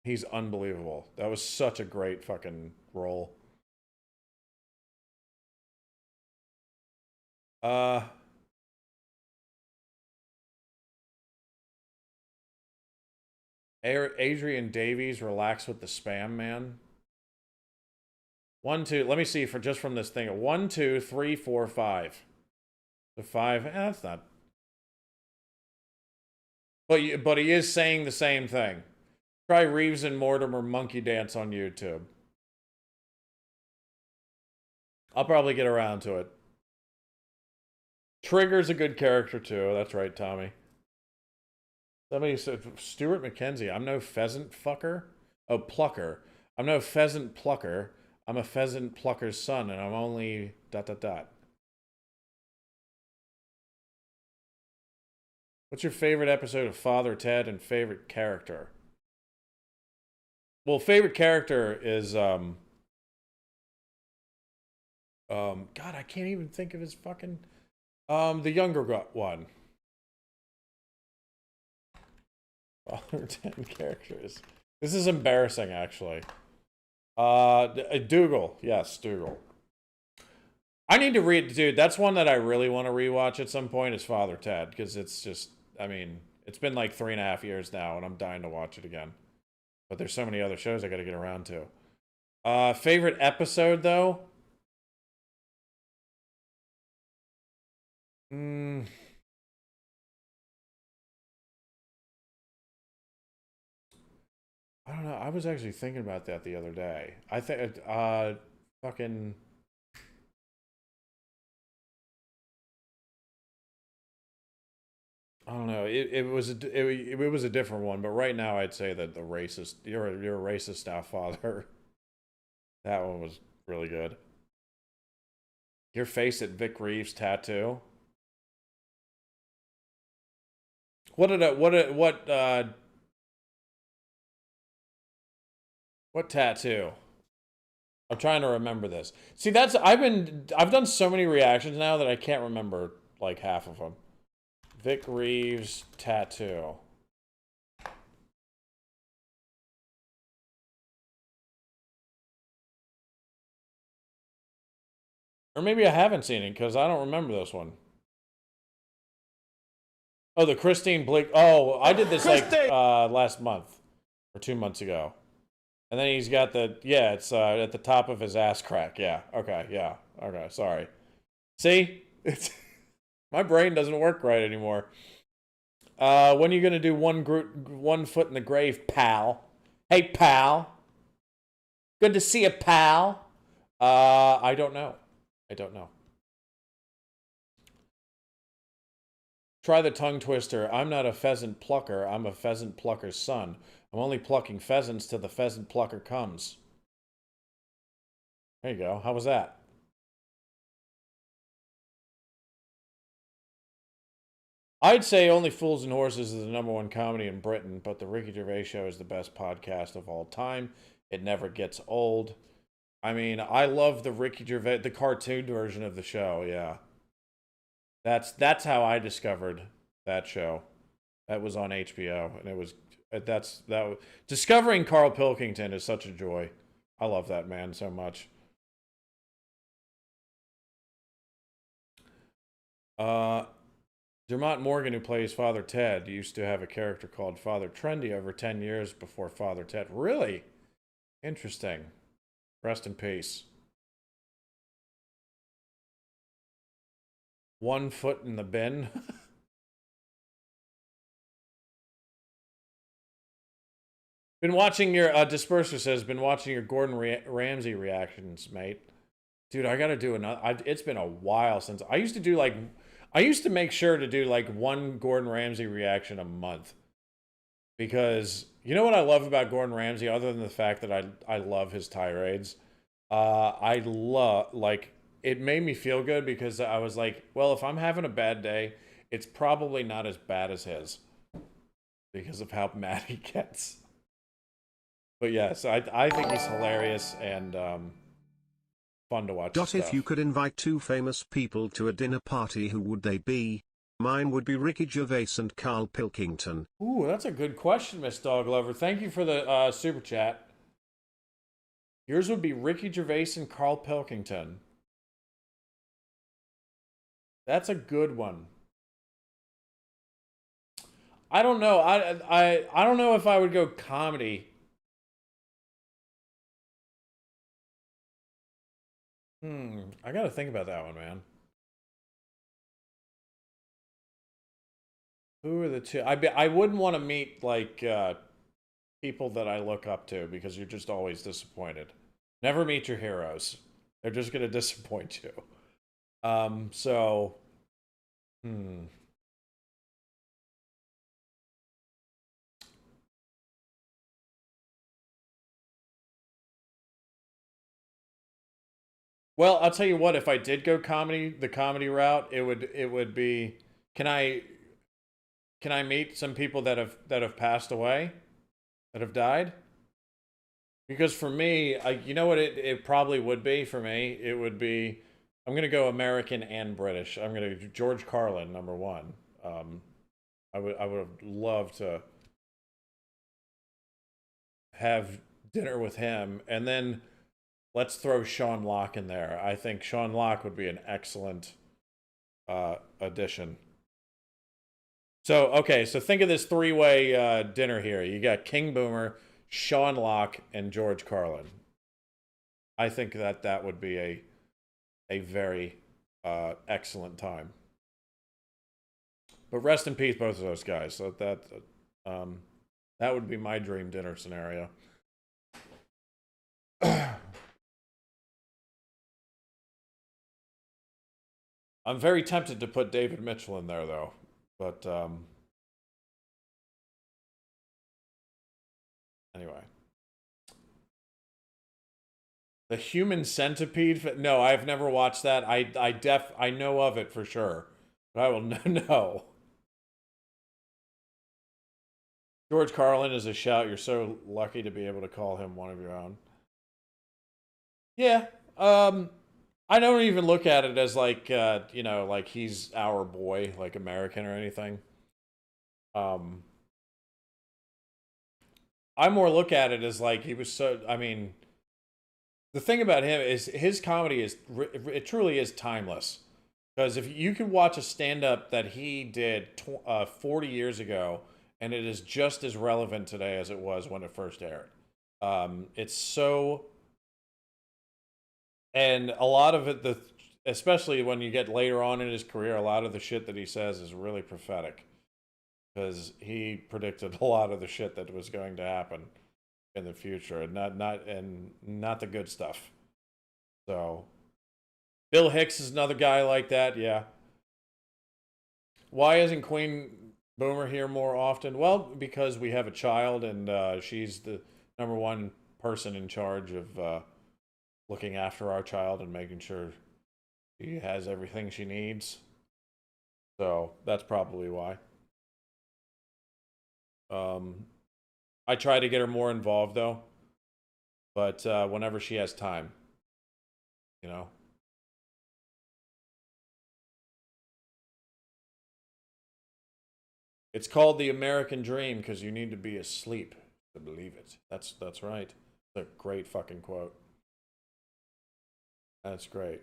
he's unbelievable. That was such a great fucking role. Adrian Davies, Relax with the Spam Man. 1, 2, let me see just from this thing. 1, 2, 3, 4, 5. The 5, that's not. But he is saying the same thing. Try Reeves and Mortimer Monkey Dance on YouTube. I'll probably get around to it. Trigger's a good character too. That's right, Tommy. Somebody said, Stuart McKenzie, I'm no pheasant fucker. Oh, plucker. I'm no pheasant plucker. I'm a pheasant plucker's son, and I'm only ... What's your favorite episode of Father Ted and favorite character? Well, favorite character is, God, I can't even think of his fucking, the younger one. Father Ted characters. This is embarrassing, actually. Dougal. Yes, Dougal. I need to read, dude, that's one that I really want to rewatch at some point is Father Ted, because it's just, I mean, it's been like 3.5 years now, and I'm dying to watch it again. But there's so many other shows I gotta get around to. Favorite episode, though? Mm, I don't know. I was actually thinking about that the other day. I think, fucking. I don't know. It was a different one, but right now I'd say that the racist. You're a racist now, father. That one was really good. Your face at Vic Reeves tattoo. What tattoo? I'm trying to remember this. See, I've done so many reactions now that I can't remember like half of them. Vic Reeves tattoo. Or maybe I haven't seen it because I don't remember this one. Oh, the Christine Blake. Oh, I did this like last month or 2 months ago. And then he's got it's at the top of his ass crack. Yeah. Okay. Yeah. Okay. Sorry. See? It's my brain doesn't work right anymore. When are you gonna do one foot in the grave, pal? Hey, pal. Good to see you, pal. I don't know. I don't know. Try the tongue twister. I'm not a pheasant plucker. I'm a pheasant plucker's son. I'm only plucking pheasants till the pheasant plucker comes. There you go. How was that? I'd say Only Fools and Horses is the #1 comedy in Britain, but the Ricky Gervais Show is the best podcast of all time. It never gets old. I mean, I love the Ricky Gervais, the cartoon version of the show. Yeah, that's how I discovered that show. That was on HBO, and it was discovering Carl Pilkington is such a joy. I love that man so much. Dermot Morgan, who plays Father Ted, used to have a character called Father Trendy over 10 years before Father Ted. Really? Interesting. Rest in peace. 1 foot in the bin. Been watching your, Disperser says, been watching your Gordon Ramsay reactions, mate. Dude, I gotta do another. It's been a while since. I used to make sure to do like one Gordon Ramsay reaction a month. Because you know what I love about Gordon Ramsay, other than the fact that I love his tirades? I love, like, it made me feel good because I was like, well, if I'm having a bad day, it's probably not as bad as his because of how mad he gets. But yes, I think he's hilarious and fun to watch. If you could invite two famous people to a dinner party, who would they be? Mine would be Ricky Gervais and Carl Pilkington. Ooh, that's a good question, Miss Dog Lover. Thank you for the super chat. Yours would be Ricky Gervais and Carl Pilkington. That's a good one. I don't know. I don't know if I would go comedy. I gotta think about that one, man. Who are the two? I wouldn't want to meet like people that I look up to because you're just always disappointed. Never meet your heroes. They're just gonna disappoint you. So, Well, I'll tell you what. If I did go the comedy route, it would be. Can I meet some people that have passed away, that have died? Because for me, you know what it probably would be for me. It would be. I'm gonna go American and British. I'm gonna do George Carlin, #1. I would have loved to have dinner with him, and then let's throw Sean Locke in there. I think Sean Locke would be an excellent addition. So, okay, so think of this three-way dinner here. You got King Boomer, Sean Locke, and George Carlin. I think that would be a very excellent time. But rest in peace, both of those guys. So that would be my dream dinner scenario. I'm very tempted to put David Mitchell in there, though. But, anyway. The Human Centipede? No, I've never watched that. I know of it for sure. But I will no. George Carlin is a shout. You're so lucky to be able to call him one of your own. Yeah. I don't even look at it as like, you know, like he's our boy, like American or anything. I more look at it as like he was so, I mean, the thing about him is his comedy is, it truly is timeless. Because if you could watch a stand-up that he did 40 years ago, and it is just as relevant today as it was when it first aired. It's so... And a lot of it, especially when you get later on in his career, a lot of the shit that he says is really prophetic. Because he predicted a lot of the shit that was going to happen in the future, and not the good stuff. So, Bill Hicks is another guy like that, yeah. Why isn't Queen Boomer here more often? Well, because we have a child, and she's the #1 person in charge of looking after our child and making sure she has everything she needs. So that's probably why. I try to get her more involved, though. But whenever she has time, you know. It's called the American Dream because you need to be asleep to believe it. That's right. It's a great fucking quote. That's great.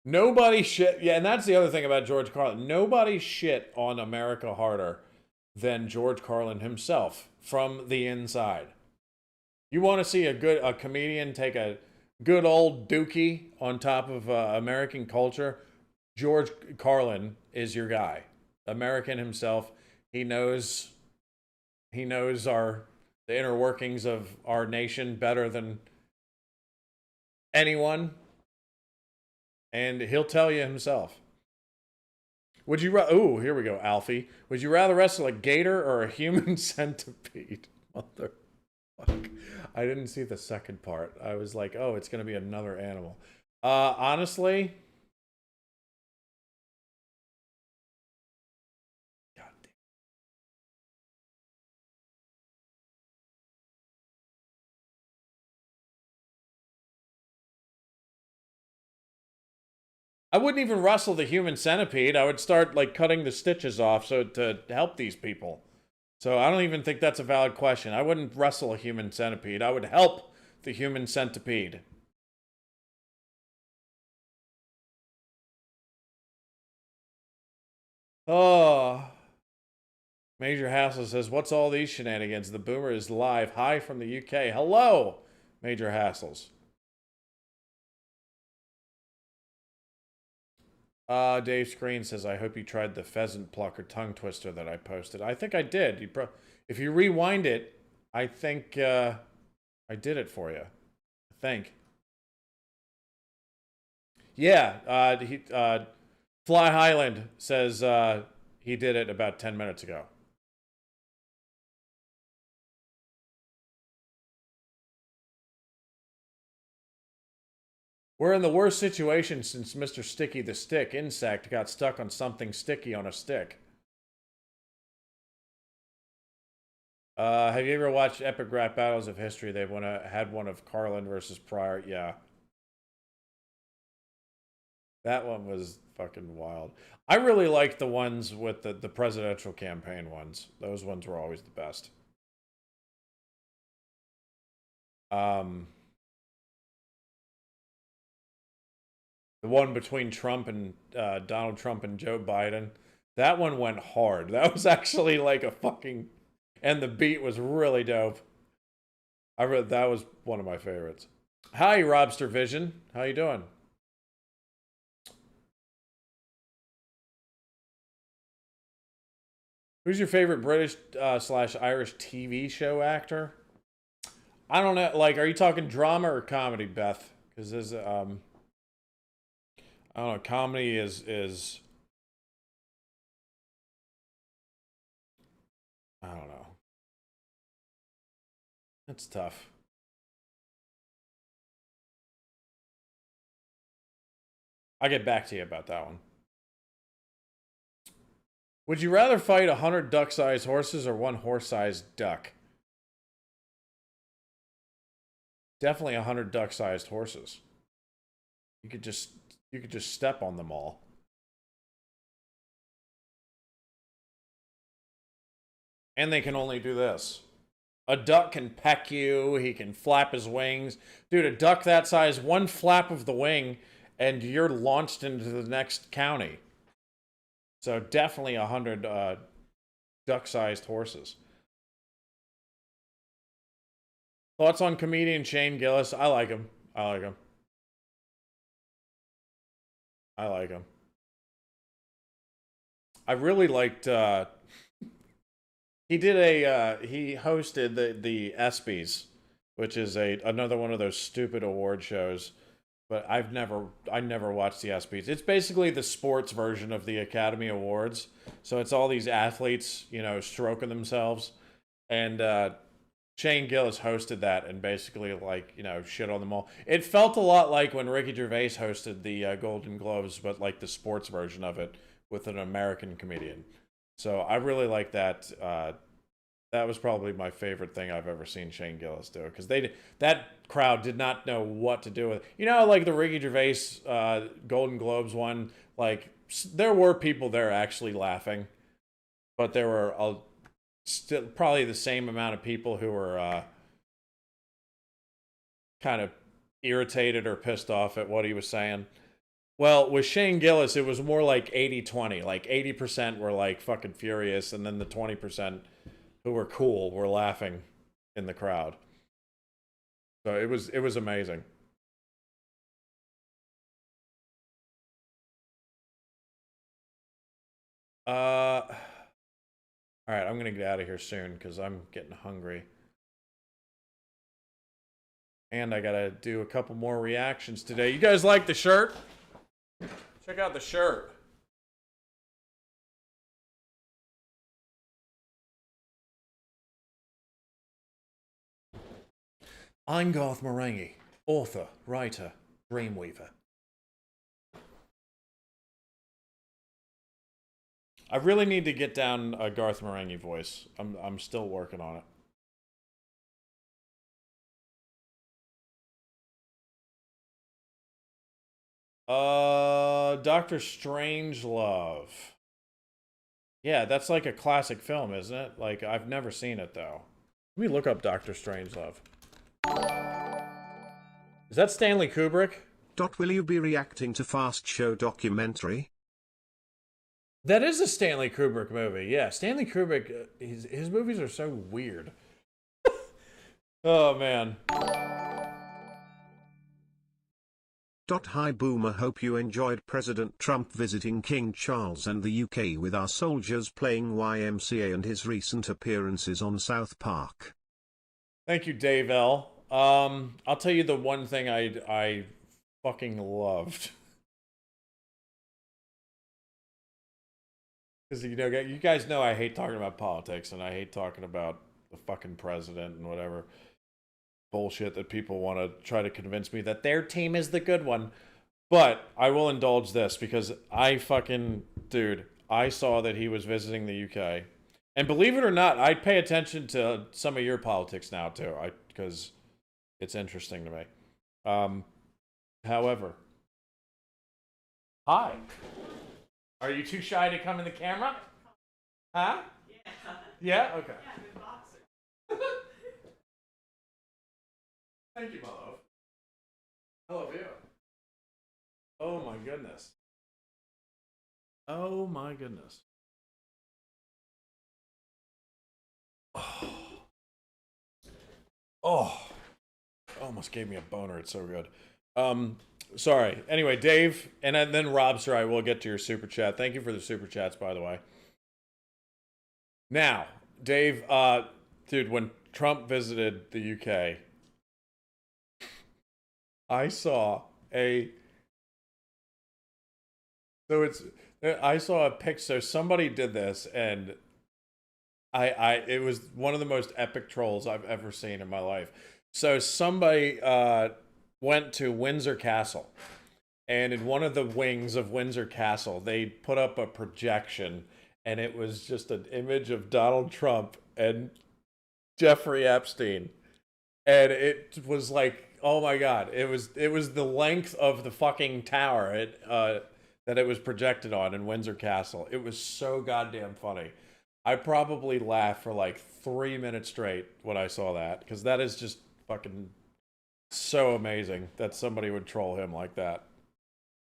Nobody shit. Yeah, and that's the other thing about George Carlin. Nobody shit on America harder than George Carlin himself from the inside. You want to see a comedian take a good old dookie on top of American culture? George Carlin is your guy. American himself. He knows the inner workings of our nation better than anyone. And he'll tell you himself. Would you ooh, here we go, Alfie. Would you rather wrestle a gator or a human centipede? Motherfuck. I didn't see the second part. I was like, oh, it's gonna be another animal. Honestly. God damn. I wouldn't even wrestle the human centipede. I would start like cutting the stitches off so to help these people. So I don't even think that's a valid question. I wouldn't wrestle a human centipede. I would help the human centipede. Oh. Major Hassel says, what's all these shenanigans? The Boomer is live. Hi from the UK. Hello, Major Hassels. Dave Screen says, I hope you tried the pheasant plucker tongue twister that I posted. I think I did. If you rewind it, I think I did it for you. I think. Yeah, Fly Highland says he did it about 10 minutes ago. We're in the worst situation since Mr. Sticky the Stick insect got stuck on something sticky on a stick. Have you ever watched Epic Rap Battles of History? They've had one of Carlin versus Pryor. Yeah. That one was fucking wild. I really liked the ones with the presidential campaign ones. Those ones were always the best. The one between Trump and Donald Trump and Joe Biden. That one went hard. That was actually like a fucking... And the beat was really dope. That was one of my favorites. Hi, Robster Vision. How you doing? Who's your favorite British slash Irish TV show actor? I don't know. Like, are you talking drama or comedy, Beth? Because there's I don't know. Comedy is I don't know. That's tough. I'll get back to you about that one. Would you rather fight 100 duck-sized horses or one horse-sized duck? Definitely 100 duck-sized horses. You could just step on them all. And they can only do this. A duck can peck you, he can flap his wings. Dude, a duck that size, one flap of the wing, and you're launched into the next county. So definitely 100 duck-sized horses. Thoughts on comedian Shane Gillis? I like him. I like him. I like him. I really liked... he did a... he hosted the ESPYs, which is another one of those stupid award shows. But I never watched the ESPYs. It's basically the sports version of the Academy Awards. So it's all these athletes, you know, stroking themselves. And Shane Gillis hosted that and basically, like, you know, shit on them all. It felt a lot like when Ricky Gervais hosted the Golden Globes, but like the sports version of it with an American comedian. So I really like that. That was probably my favorite thing I've ever seen Shane Gillis do, because that crowd did not know what to do with it. You know, like the Ricky Gervais Golden Globes one, like there were people there actually laughing, but there were still probably the same amount of people who were kind of irritated or pissed off at what he was saying. Well, with Shane Gillis, it was more like 80-20. Like 80% were like fucking furious, and then the 20% who were cool were laughing in the crowd. So it was amazing. All right, I'm gonna get out of here soon because I'm getting hungry. And I gotta do a couple more reactions today. You guys like the shirt? Check out the shirt. I'm Garth Marenghi, author, writer, dreamweaver. I really need to get down a Garth Marenghi voice. I'm still working on it. Doctor Strangelove. Yeah, that's like a classic film, isn't it? Like, I've never seen it, though. Let me look up Doctor Strangelove. Is that Stanley Kubrick? Will you be reacting to Fast Show documentary? That is a Stanley Kubrick movie. Yeah, Stanley Kubrick, his movies are so weird. Oh, man. Hi Boomer, hope you enjoyed President Trump visiting King Charles and the UK with our soldiers playing YMCA and his recent appearances on South Park. Thank you, Dave L. I'll tell you the one thing I fucking loved. Because, you know, you guys know I hate talking about politics and I hate talking about the fucking president and whatever bullshit that people want to try to convince me that their team is the good one. But I will indulge this because I saw that he was visiting the UK. And believe it or not, I pay attention to some of your politics now too, because it's interesting to me. However, hi. Are you too shy to come in the camera? Huh? Yeah. Yeah? Okay. Yeah, I'm in boxer. Thank you, my love. I love you. Oh my goodness. Oh my goodness. Oh. Oh. Almost gave me a boner. It's so good. Sorry. Anyway, Dave, and then Rob, sir, I will get to your super chat. Thank you for the super chats, by the way. Now, Dave, dude, when Trump visited the UK, I saw a so it's I saw a pic. So somebody did this, and it was one of the most epic trolls I've ever seen in my life. So somebody went to Windsor Castle, and in one of the wings of Windsor Castle, they put up a projection, and it was just an image of Donald Trump and Jeffrey Epstein, and it was like, oh my god, it was the length of the fucking tower that it was projected on in Windsor Castle. It was so goddamn funny. I probably laughed for like 3 minutes straight when I saw that, because that is just fucking so amazing that somebody would troll him like that.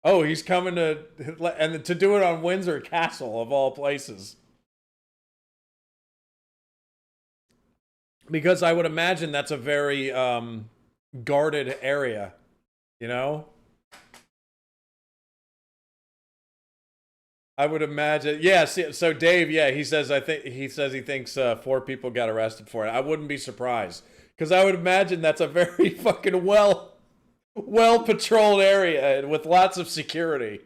Oh, he's coming to do it on Windsor Castle of all places. Because I would imagine that's a very guarded area, you know? I would imagine. Yeah, so Dave, yeah, he says he thinks 4 people got arrested for it. I wouldn't be surprised, cuz I would imagine that's a very fucking well patrolled area and with lots of security.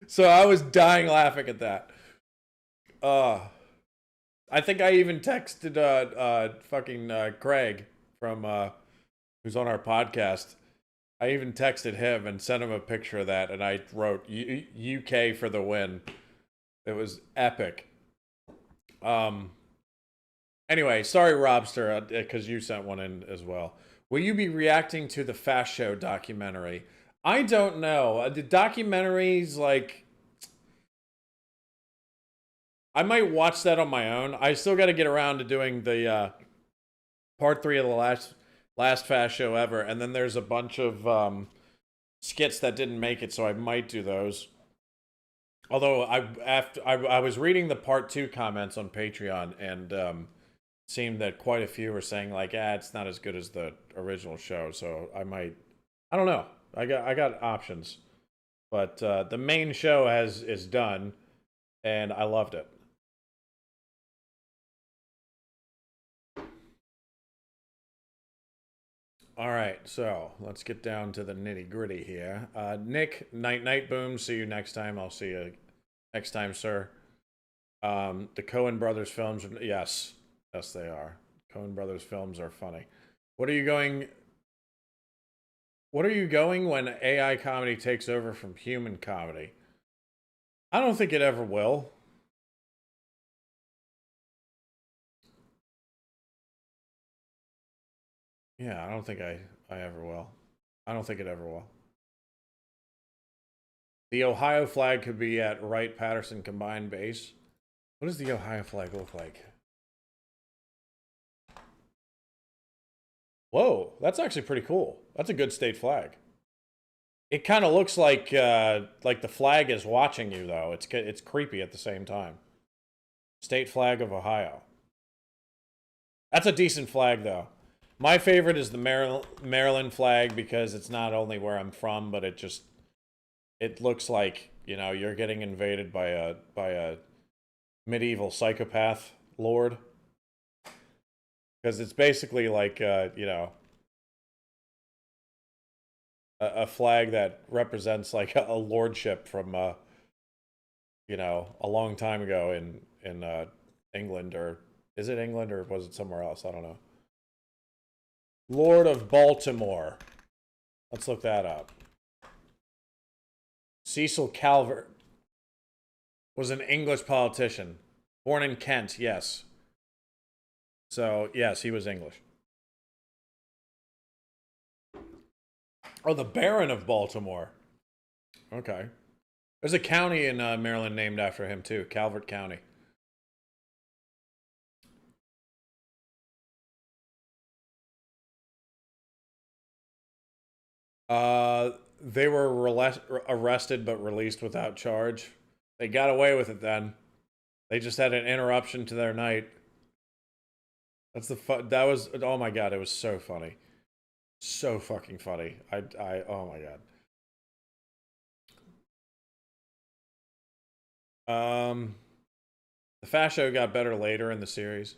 So I was dying laughing at that. I think I even texted fucking Craig from who's on our podcast. I even texted him and sent him a picture of that, and I wrote UK for the win. It was epic. Anyway, sorry, Robster, because you sent one in as well. Will you be reacting to the Fast Show documentary? I don't know. The documentaries, like, I might watch that on my own. I still got to get around to doing the part 3 of the last Fast Show ever, and then there's a bunch of skits that didn't make it, so I might do those. Although I was reading the part 2 comments on Patreon, and it seemed that quite a few were saying like, it's not as good as the original show, so I don't know. I got options, but the main show is done, and I loved it. All right, so let's get down to the nitty gritty here. Nick, night boom. See you next time. I'll see you next time, sir. The Coen Brothers films, yes, they are. Coen Brothers films are funny. What are you going when AI comedy takes over from human comedy? I don't think it ever will. Yeah, I don't think I ever will. I don't think it ever will. The Ohio flag could be at Wright-Patterson Combined Base. What does the Ohio flag look like? Whoa, that's actually pretty cool. That's a good state flag. It kind of looks like the flag is watching you, though. It's creepy at the same time. State flag of Ohio. That's a decent flag, though. My favorite is the Maryland flag, because it's not only where I'm from, but it looks like, you know, you're getting invaded by a medieval psychopath lord. Because it's basically like, you know, a flag that represents like a lordship from, you know, a long time ago in England, or is it England or was it somewhere else? I don't know. Lord of Baltimore. Let's look that up. Cecil Calvert was an English politician. Born in Kent, yes. So, yes, he was English. Oh, the Baron of Baltimore. Okay. There's a county in Maryland named after him, too. Calvert County. They were arrested but released without charge. They got away with it then. They just had an interruption to their night. That was, oh my god, it was so funny. So fucking funny. Oh my god. The Fast Show got better later in the series.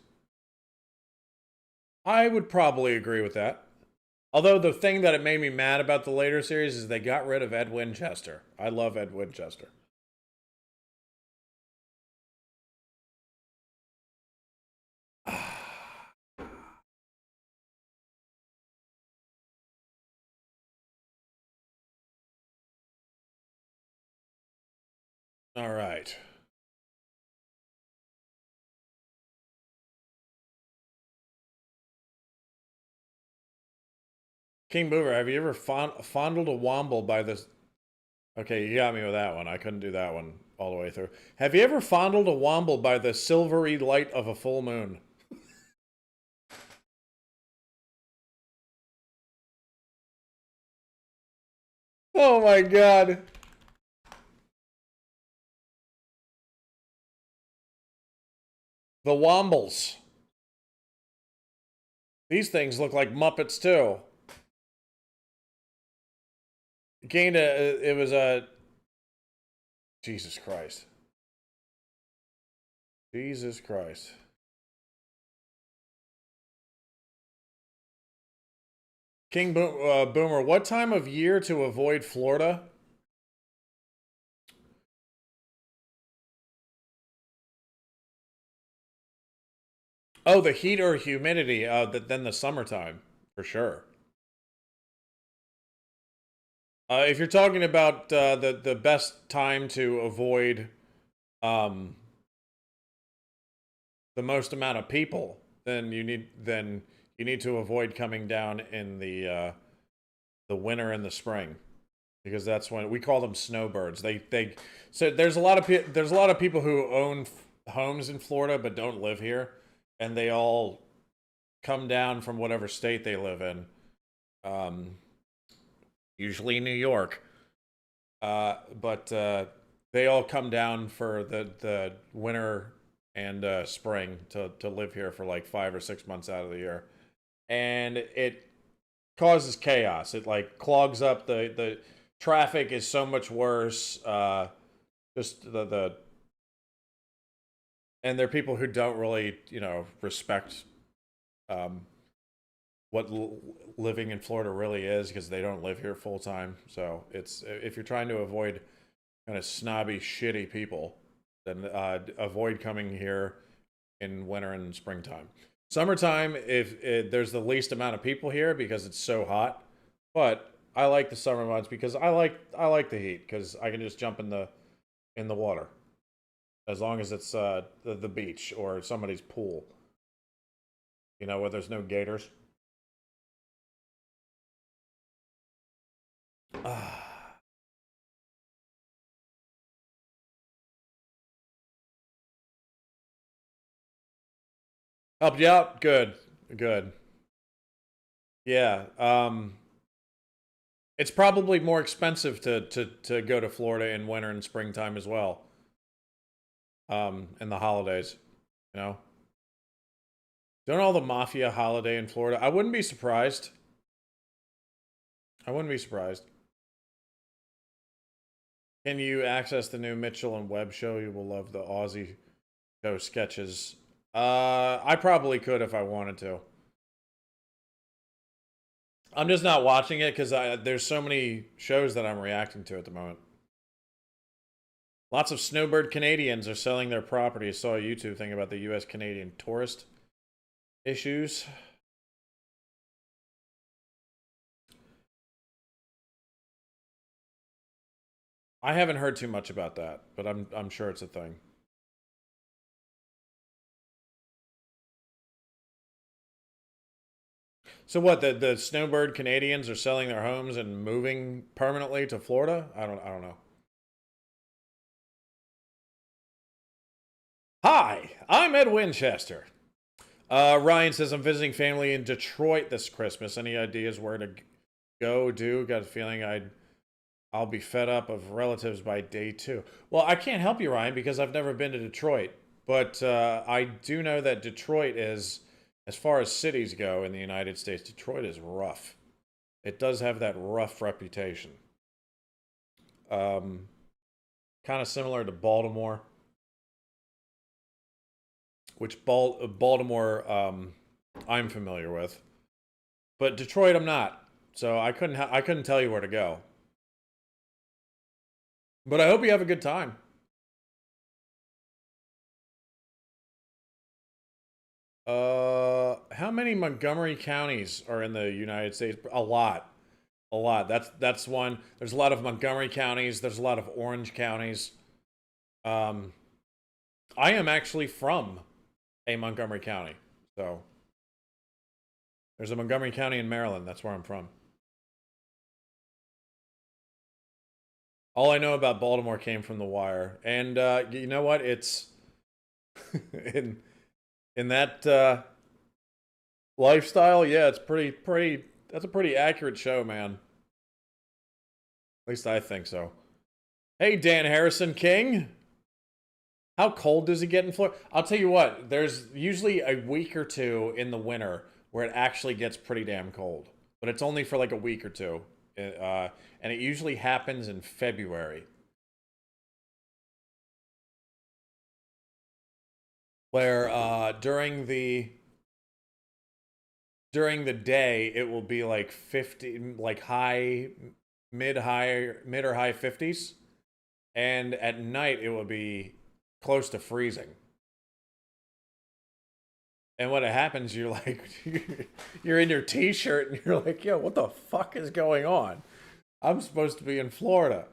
I would probably agree with that. Although the thing that it made me mad about the later series is they got rid of Ed Winchester. I love Ed Winchester. All right. King Boomer, have you ever fondled a womble by the... Okay, you got me with that one. I couldn't do that one all the way through. Have you ever fondled a womble by the silvery light of a full moon? Oh my god. The wombles. These things look like Muppets too. Gained a... It was a... Jesus Christ. Jesus Christ. King Boomer, what time of year to avoid Florida? Oh, the heat or humidity, then the summertime, for sure. If you're talking about the best time to avoid the most amount of people, then you need to avoid coming down in the winter and the spring, because that's when we call them snowbirds. So there's a lot of people who own homes in Florida but don't live here, and they all come down from whatever state they live in. Usually New York. But they all come down for the winter and spring to live here for like 5 or 6 months out of the year. And it causes chaos. It like clogs up the traffic is so much worse. Just and there are people who don't really, respect what living in Florida really is, because they don't live here full time. So it's, if you're trying to avoid kind of snobby, shitty people, then avoid coming here in winter and springtime. Summertime, if there's the least amount of people here because it's so hot, but I like the summer months because I like the heat, because I can just jump in the water, as long as it's the beach or somebody's pool, where there's no gators. Helped you out? Good. Yeah. It's probably more expensive to go to Florida in winter and springtime as well. And the holidays, Don't all the mafia holiday in Florida? I wouldn't be surprised. Can you access the new Mitchell and Webb show? You will love the Aussie show sketches. I probably could if I wanted to. I'm just not watching it because there's so many shows that I'm reacting to at the moment. Lots of snowbird Canadians are selling their property. I saw a YouTube thing about the U.S.-Canadian tourist issues. I haven't heard too much about that, but I'm sure it's a thing. So what, the snowbird Canadians are selling their homes and moving permanently to Florida? I don't know. Hi, I'm Ed Winchester. Ryan says, I'm visiting family in Detroit this Christmas. Any ideas where to go do? Got a feeling I'll be fed up of relatives by day 2. Well, I can't help you, Ryan, because I've never been to Detroit. But I do know that Detroit is, as far as cities go in the United States, Detroit is rough. It does have that rough reputation. Kind of similar to Baltimore. which Baltimore I'm familiar with, but Detroit I'm not. So I couldn't tell you where to go. But I hope you have a good time. How many Montgomery counties are in the United States? A lot. A lot. That's one. There's a lot of Montgomery counties. There's a lot of Orange counties. I am actually from a Montgomery County. So there's a Montgomery County in Maryland. That's where I'm from. All I know about Baltimore came from The Wire. And you know what? It's in that lifestyle, yeah, it's pretty that's a pretty accurate show, man. At least I think so. Hey, Dan Harrison King. How cold does it get in Florida? I'll tell you what, there's usually a week or two in the winter where it actually gets pretty damn cold. But it's only for like a week or two. And it usually happens in February. Where during the day it will be like 50, like mid or high 50s, and at night it will be close to freezing. And when it happens, you're like, you're in your t-shirt and you're like, yo, what the fuck is going on? I'm supposed to be in Florida.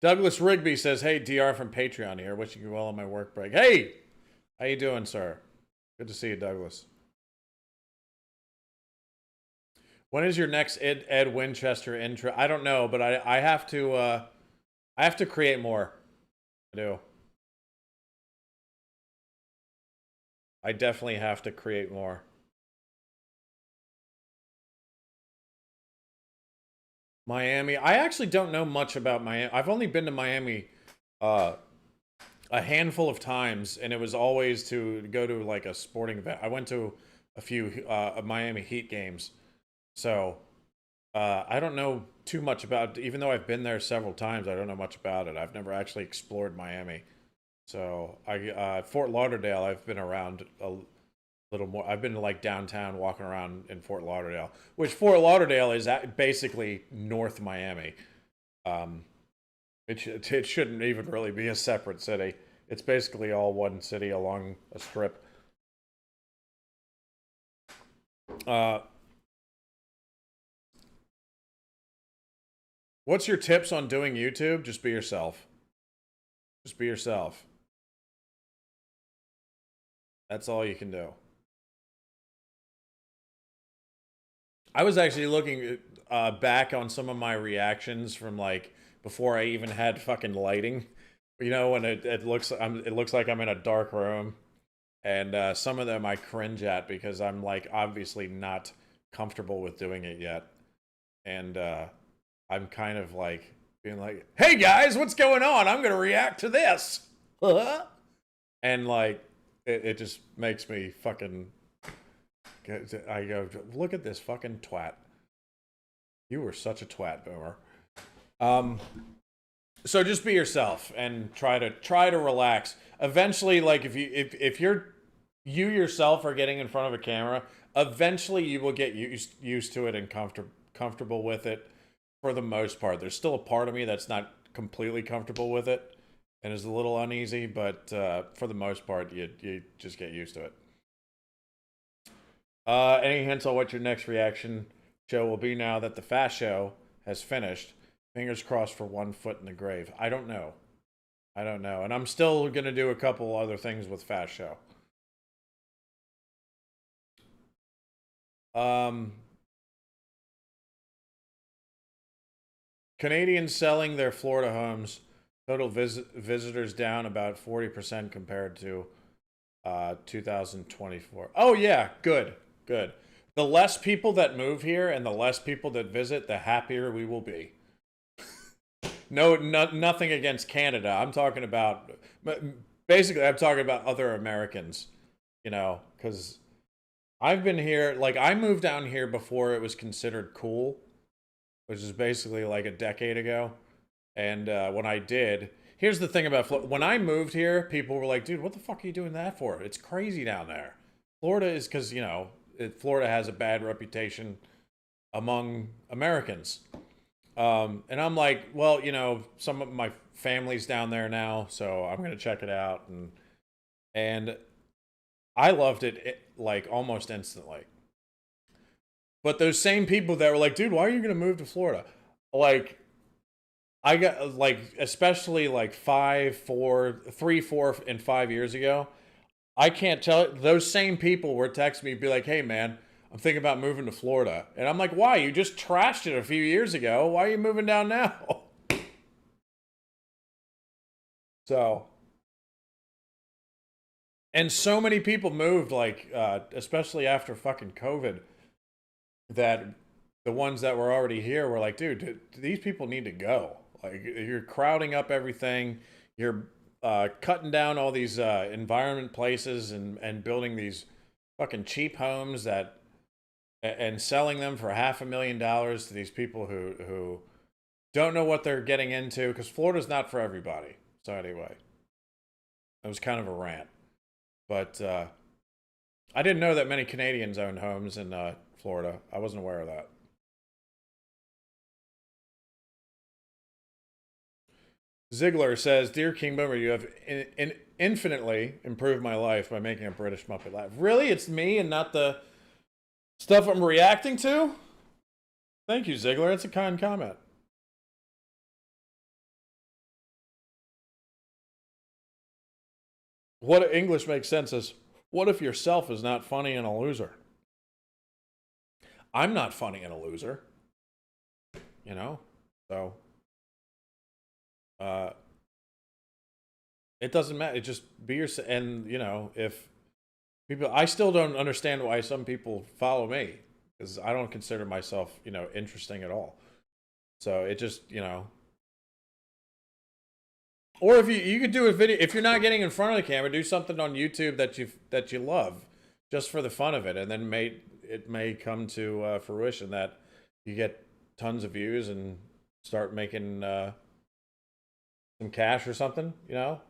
Douglas Rigby says, hey, DR from Patreon here, wishing you well on my work break. Hey, how you doing, sir? Good to see you, Douglas. When is your next Ed Winchester intro? I don't know, but I have to create more. I do. I definitely have to create more. Miami. I actually don't know much about Miami. I've only been to Miami a handful of times, and it was always to go to like a sporting event. I went to a few Miami Heat games. So I don't know too much about, even though I've been there several times, I don't know much about it. I've never actually explored Miami. So Fort Lauderdale, I've been around a little more. I've been to like downtown walking around in Fort Lauderdale, which Fort Lauderdale is basically North Miami. It shouldn't even really be a separate city. It's basically all one city along a strip. What's your tips on doing YouTube? Just be yourself. Just be yourself. That's all you can do. I was actually looking back on some of my reactions from like before I even had fucking lighting. You know, when it looks like I'm in a dark room, and some of them I cringe at because I'm like obviously not comfortable with doing it yet, and I'm kind of like being like, "Hey guys, what's going on? I'm gonna react to this," and like it just makes me fucking. I go, look at this fucking twat. You were such a twat, Boomer. So just be yourself and try to relax. Eventually, like if you yourself are getting in front of a camera, eventually you will get used to it and comfortable with it. For the most part, there's still a part of me that's not completely comfortable with it and is a little uneasy, but for the most part, you just get used to it. Any hints on what your next reaction show will be now that the Fast Show has finished? Fingers crossed for One Foot in the Grave. I don't know. And I'm still going to do a couple other things with Fast Show. Canadians selling their Florida homes. Total visitors down about 40% compared to 2024. Oh, yeah. Good. The less people that move here and the less people that visit, the happier we will be. Nothing against Canada. I'm talking about, basically, I'm talking about other Americans, you know, because I've been here, like, I moved down here before it was considered cool, which is basically like a decade ago. And when I did, Here's the thing about Florida. When I moved here, people were like, dude, what the fuck are you doing that for? It's crazy down there. Florida is because, you know, Florida has a bad reputation among Americans. And I'm like, well, you know, some of my family's down there now, so I'm going to check it out. And I loved it like almost instantly. But those same people that were like, dude, why are you going to move to Florida? Like, I got like, especially like 3, 4, and 5 years ago, I can't tell. Those same people were texting me, be like, hey, man, I'm thinking about moving to Florida. And I'm like, why? You just trashed it a few years ago. Why are you moving down now? So, and so many people moved, like, especially after fucking COVID, that the ones that were already here were like, dude, these people need to go. Like, you're crowding up everything. You're cutting down all these environment places and building these fucking cheap homes that and selling them for $500,000 to these people who don't know what they're getting into, because Florida's not for everybody. So anyway, it was kind of a rant. But I didn't know that many Canadians owned homes in Florida. I wasn't aware of that. Ziegler says, Dear King Boomer, you have infinitely improved my life by making a British Muppet laugh. Really? It's me and not the stuff I'm reacting to? Thank you, Ziegler. It's a kind comment. What English makes sense is, what if yourself is not funny and a loser? I'm not funny and a loser. You know? So, it doesn't matter. It just be yourself. And, you know, if people, I still don't understand why some people follow me, because I don't consider myself, you know, interesting at all. So it just, you know, or if you could do a video, if you're not getting in front of the camera, do something on YouTube that you love, just for the fun of it, and then it may come to fruition that you get tons of views and start making some cash or something, you know.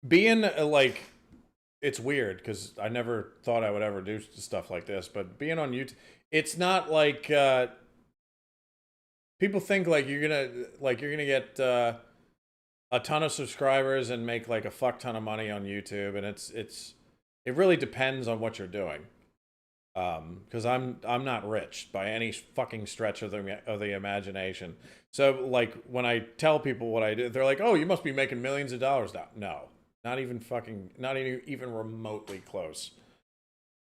Being like, it's weird because I never thought I would ever do stuff like this, but being on YouTube, it's not like people think like you're gonna get a ton of subscribers and make like a fuck ton of money on YouTube, and it really depends on what you're doing. Because I'm not rich by any fucking stretch of the imagination. So like when I tell people what I do, they're like, "Oh, you must be making millions of dollars now." No, not even remotely close.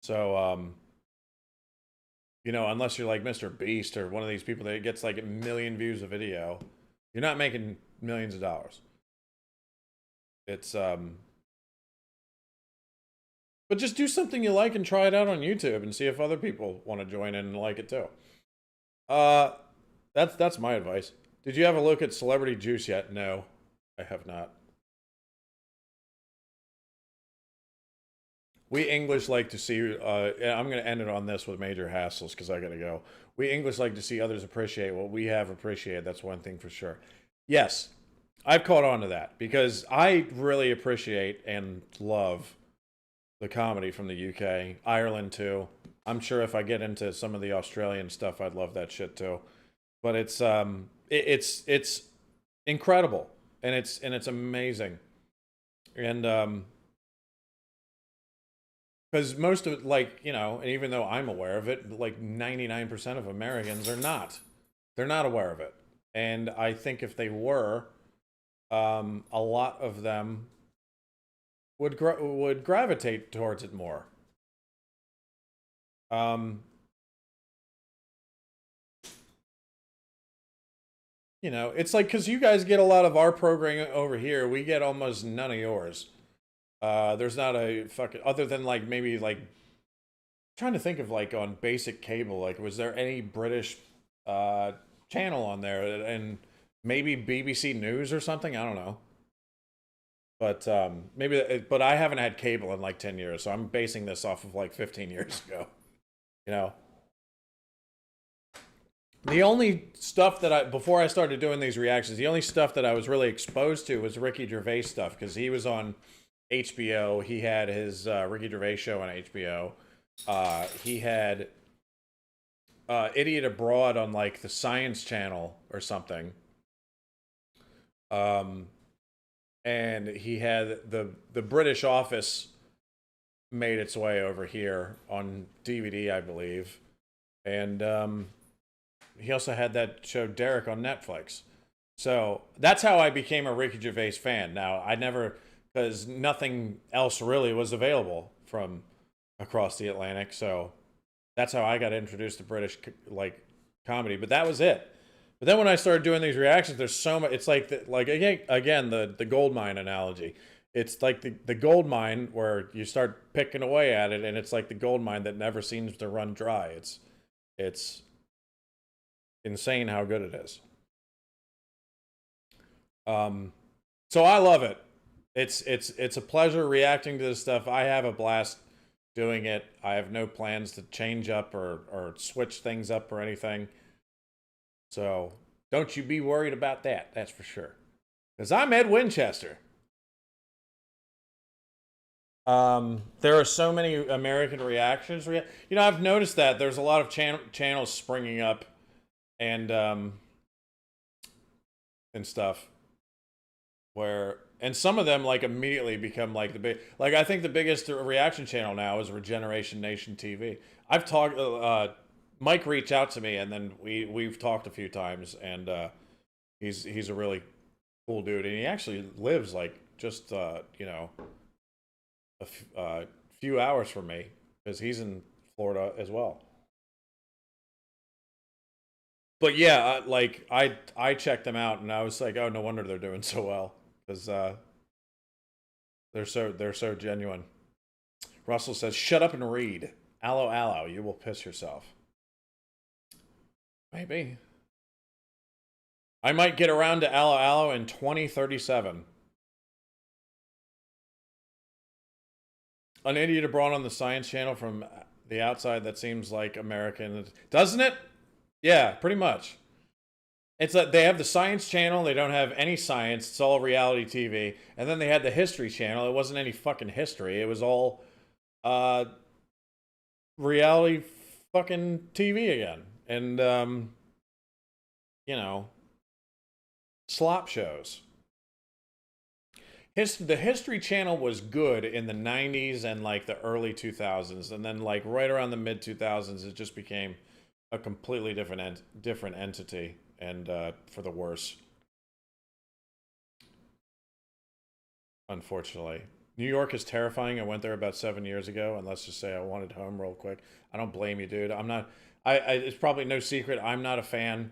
So you know, unless you're like Mr. Beast or one of these people that gets like 1 million views a video, you're not making millions of dollars. It's but just do something you like and try it out on YouTube and see if other people want to join in and like it too. That's my advice. Did you have a look at Celebrity Juice yet? No, I have not. We English like to see, I'm going to end it on this with major hassles because I got to go. We English like to see others appreciate what we have appreciated. That's one thing for sure. Yes, I've caught on to that because I really appreciate and love the comedy from the UK, Ireland too. I'm sure if I get into some of the Australian stuff, I'd love that shit too. But it's incredible and it's amazing. And because most of it, like, you know, and even though I'm aware of it, like 99% of Americans are not. They're not aware of it. And I think if they were, a lot of them would gravitate towards it more. You know, it's like, because you guys get a lot of our programming over here, we get almost none of yours. There's not a fucking, other than like maybe like, I'm trying to think of like on basic cable, like was there any British channel on there, and maybe BBC News or something? I don't know. But but I haven't had cable in like 10 years, so I'm basing this off of like 15 years ago, you know. The only stuff that before I started doing these reactions, the only stuff that I was really exposed to was Ricky Gervais stuff, because he was on HBO. He had his Ricky Gervais show on HBO. He had Idiot Abroad on like the Science Channel or something. And he had the British Office made its way over here on DVD, I believe. And he also had that show Derek on Netflix. So that's how I became a Ricky Gervais fan. Now, I never, because nothing else really was available from across the Atlantic. So that's how I got introduced to British like comedy. But that was it. But then when I started doing these reactions, there's so much. It's like again the gold mine analogy. It's like the gold mine where you start picking away at it, and it's like the gold mine that never seems to run dry. It's insane how good it is. So I love it. It's a pleasure reacting to this stuff. I have a blast doing it. I have no plans to change up or switch things up or anything. So don't you be worried about that. That's for sure. Because I'm Ed Winchester. There are so many American reactions. You know, I've noticed that there's a lot of channels springing up and stuff and some of them like immediately become like I think the biggest reaction channel now is Regeneration Nation TV. I've talked Mike reached out to me, and then we've talked a few times, and he's a really cool dude, and he actually lives like just you know, a few hours from me, because he's in Florida as well. But yeah, like I checked them out, and I was like, oh, no wonder they're doing so well, because they're so genuine. Russell says, shut up and read. Aloe aloe, you will piss yourself. Maybe. I might get around to aloe aloe in 2037. An idiot abroad on the Science Channel from the outside, that seems like American, doesn't it? Yeah, pretty much. It's like they have the Science Channel, they don't have any science, it's all reality TV. And then they had the History Channel, it wasn't any fucking history, it was all reality fucking TV again. And, you know, slop shows. The History Channel was good in the 90s and like the early 2000s. And then like right around the mid 2000s, it just became a completely different entity, and for the worse. Unfortunately. New York is terrifying. I went there about 7 years ago, and let's just say I wanted home real quick. I don't blame you, dude. I'm not... it's probably no secret I'm not a fan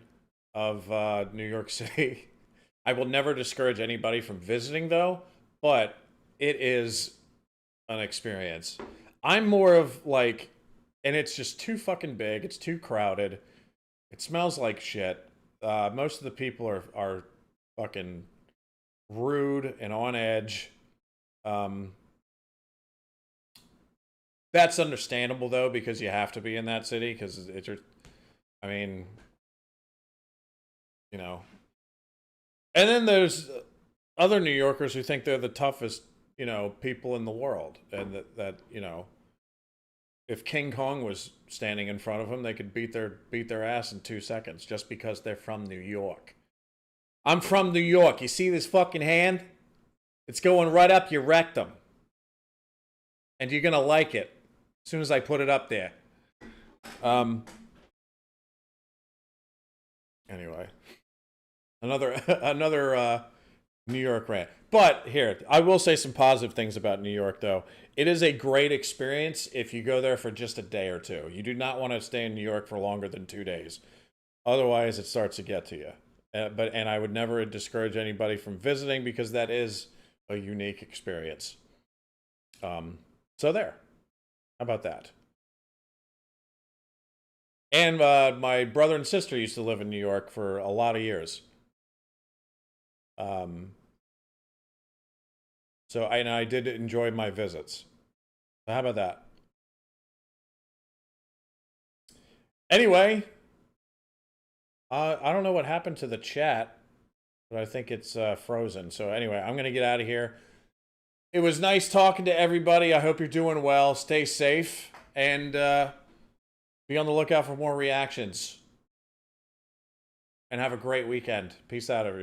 of New York City. I will never discourage anybody from visiting, though, but it is an experience. I'm more of like... And it's just too fucking big. It's too crowded. It smells like shit. Most of the people are fucking rude and on edge. That's understandable, though, because you have to be in that city, because I mean, you know. And then there's other New Yorkers who think they're the toughest, you know, people in the world, and that you know, if King Kong was standing in front of them, they could beat their ass in 2 seconds just because they're from New York. I'm from New York. You see this fucking hand? It's going right up your rectum. And you're going to like it as soon as I put it up there. Anyway. Another New York rant. But here, I will say some positive things about New York, though. It is a great experience if you go there for just a day or two. You do not want to stay in New York for longer than 2 days. Otherwise, it starts to get to you. And I would never discourage anybody from visiting, because that is a unique experience. So there. How about that? And my brother and sister used to live in New York for a lot of years. So I did enjoy my visits. So how about that? Anyway, I don't know what happened to the chat, but I think it's frozen. So anyway, I'm going to get out of here. It was nice talking to everybody. I hope you're doing well. Stay safe. And be on the lookout for more reactions. And have a great weekend. Peace out, everybody.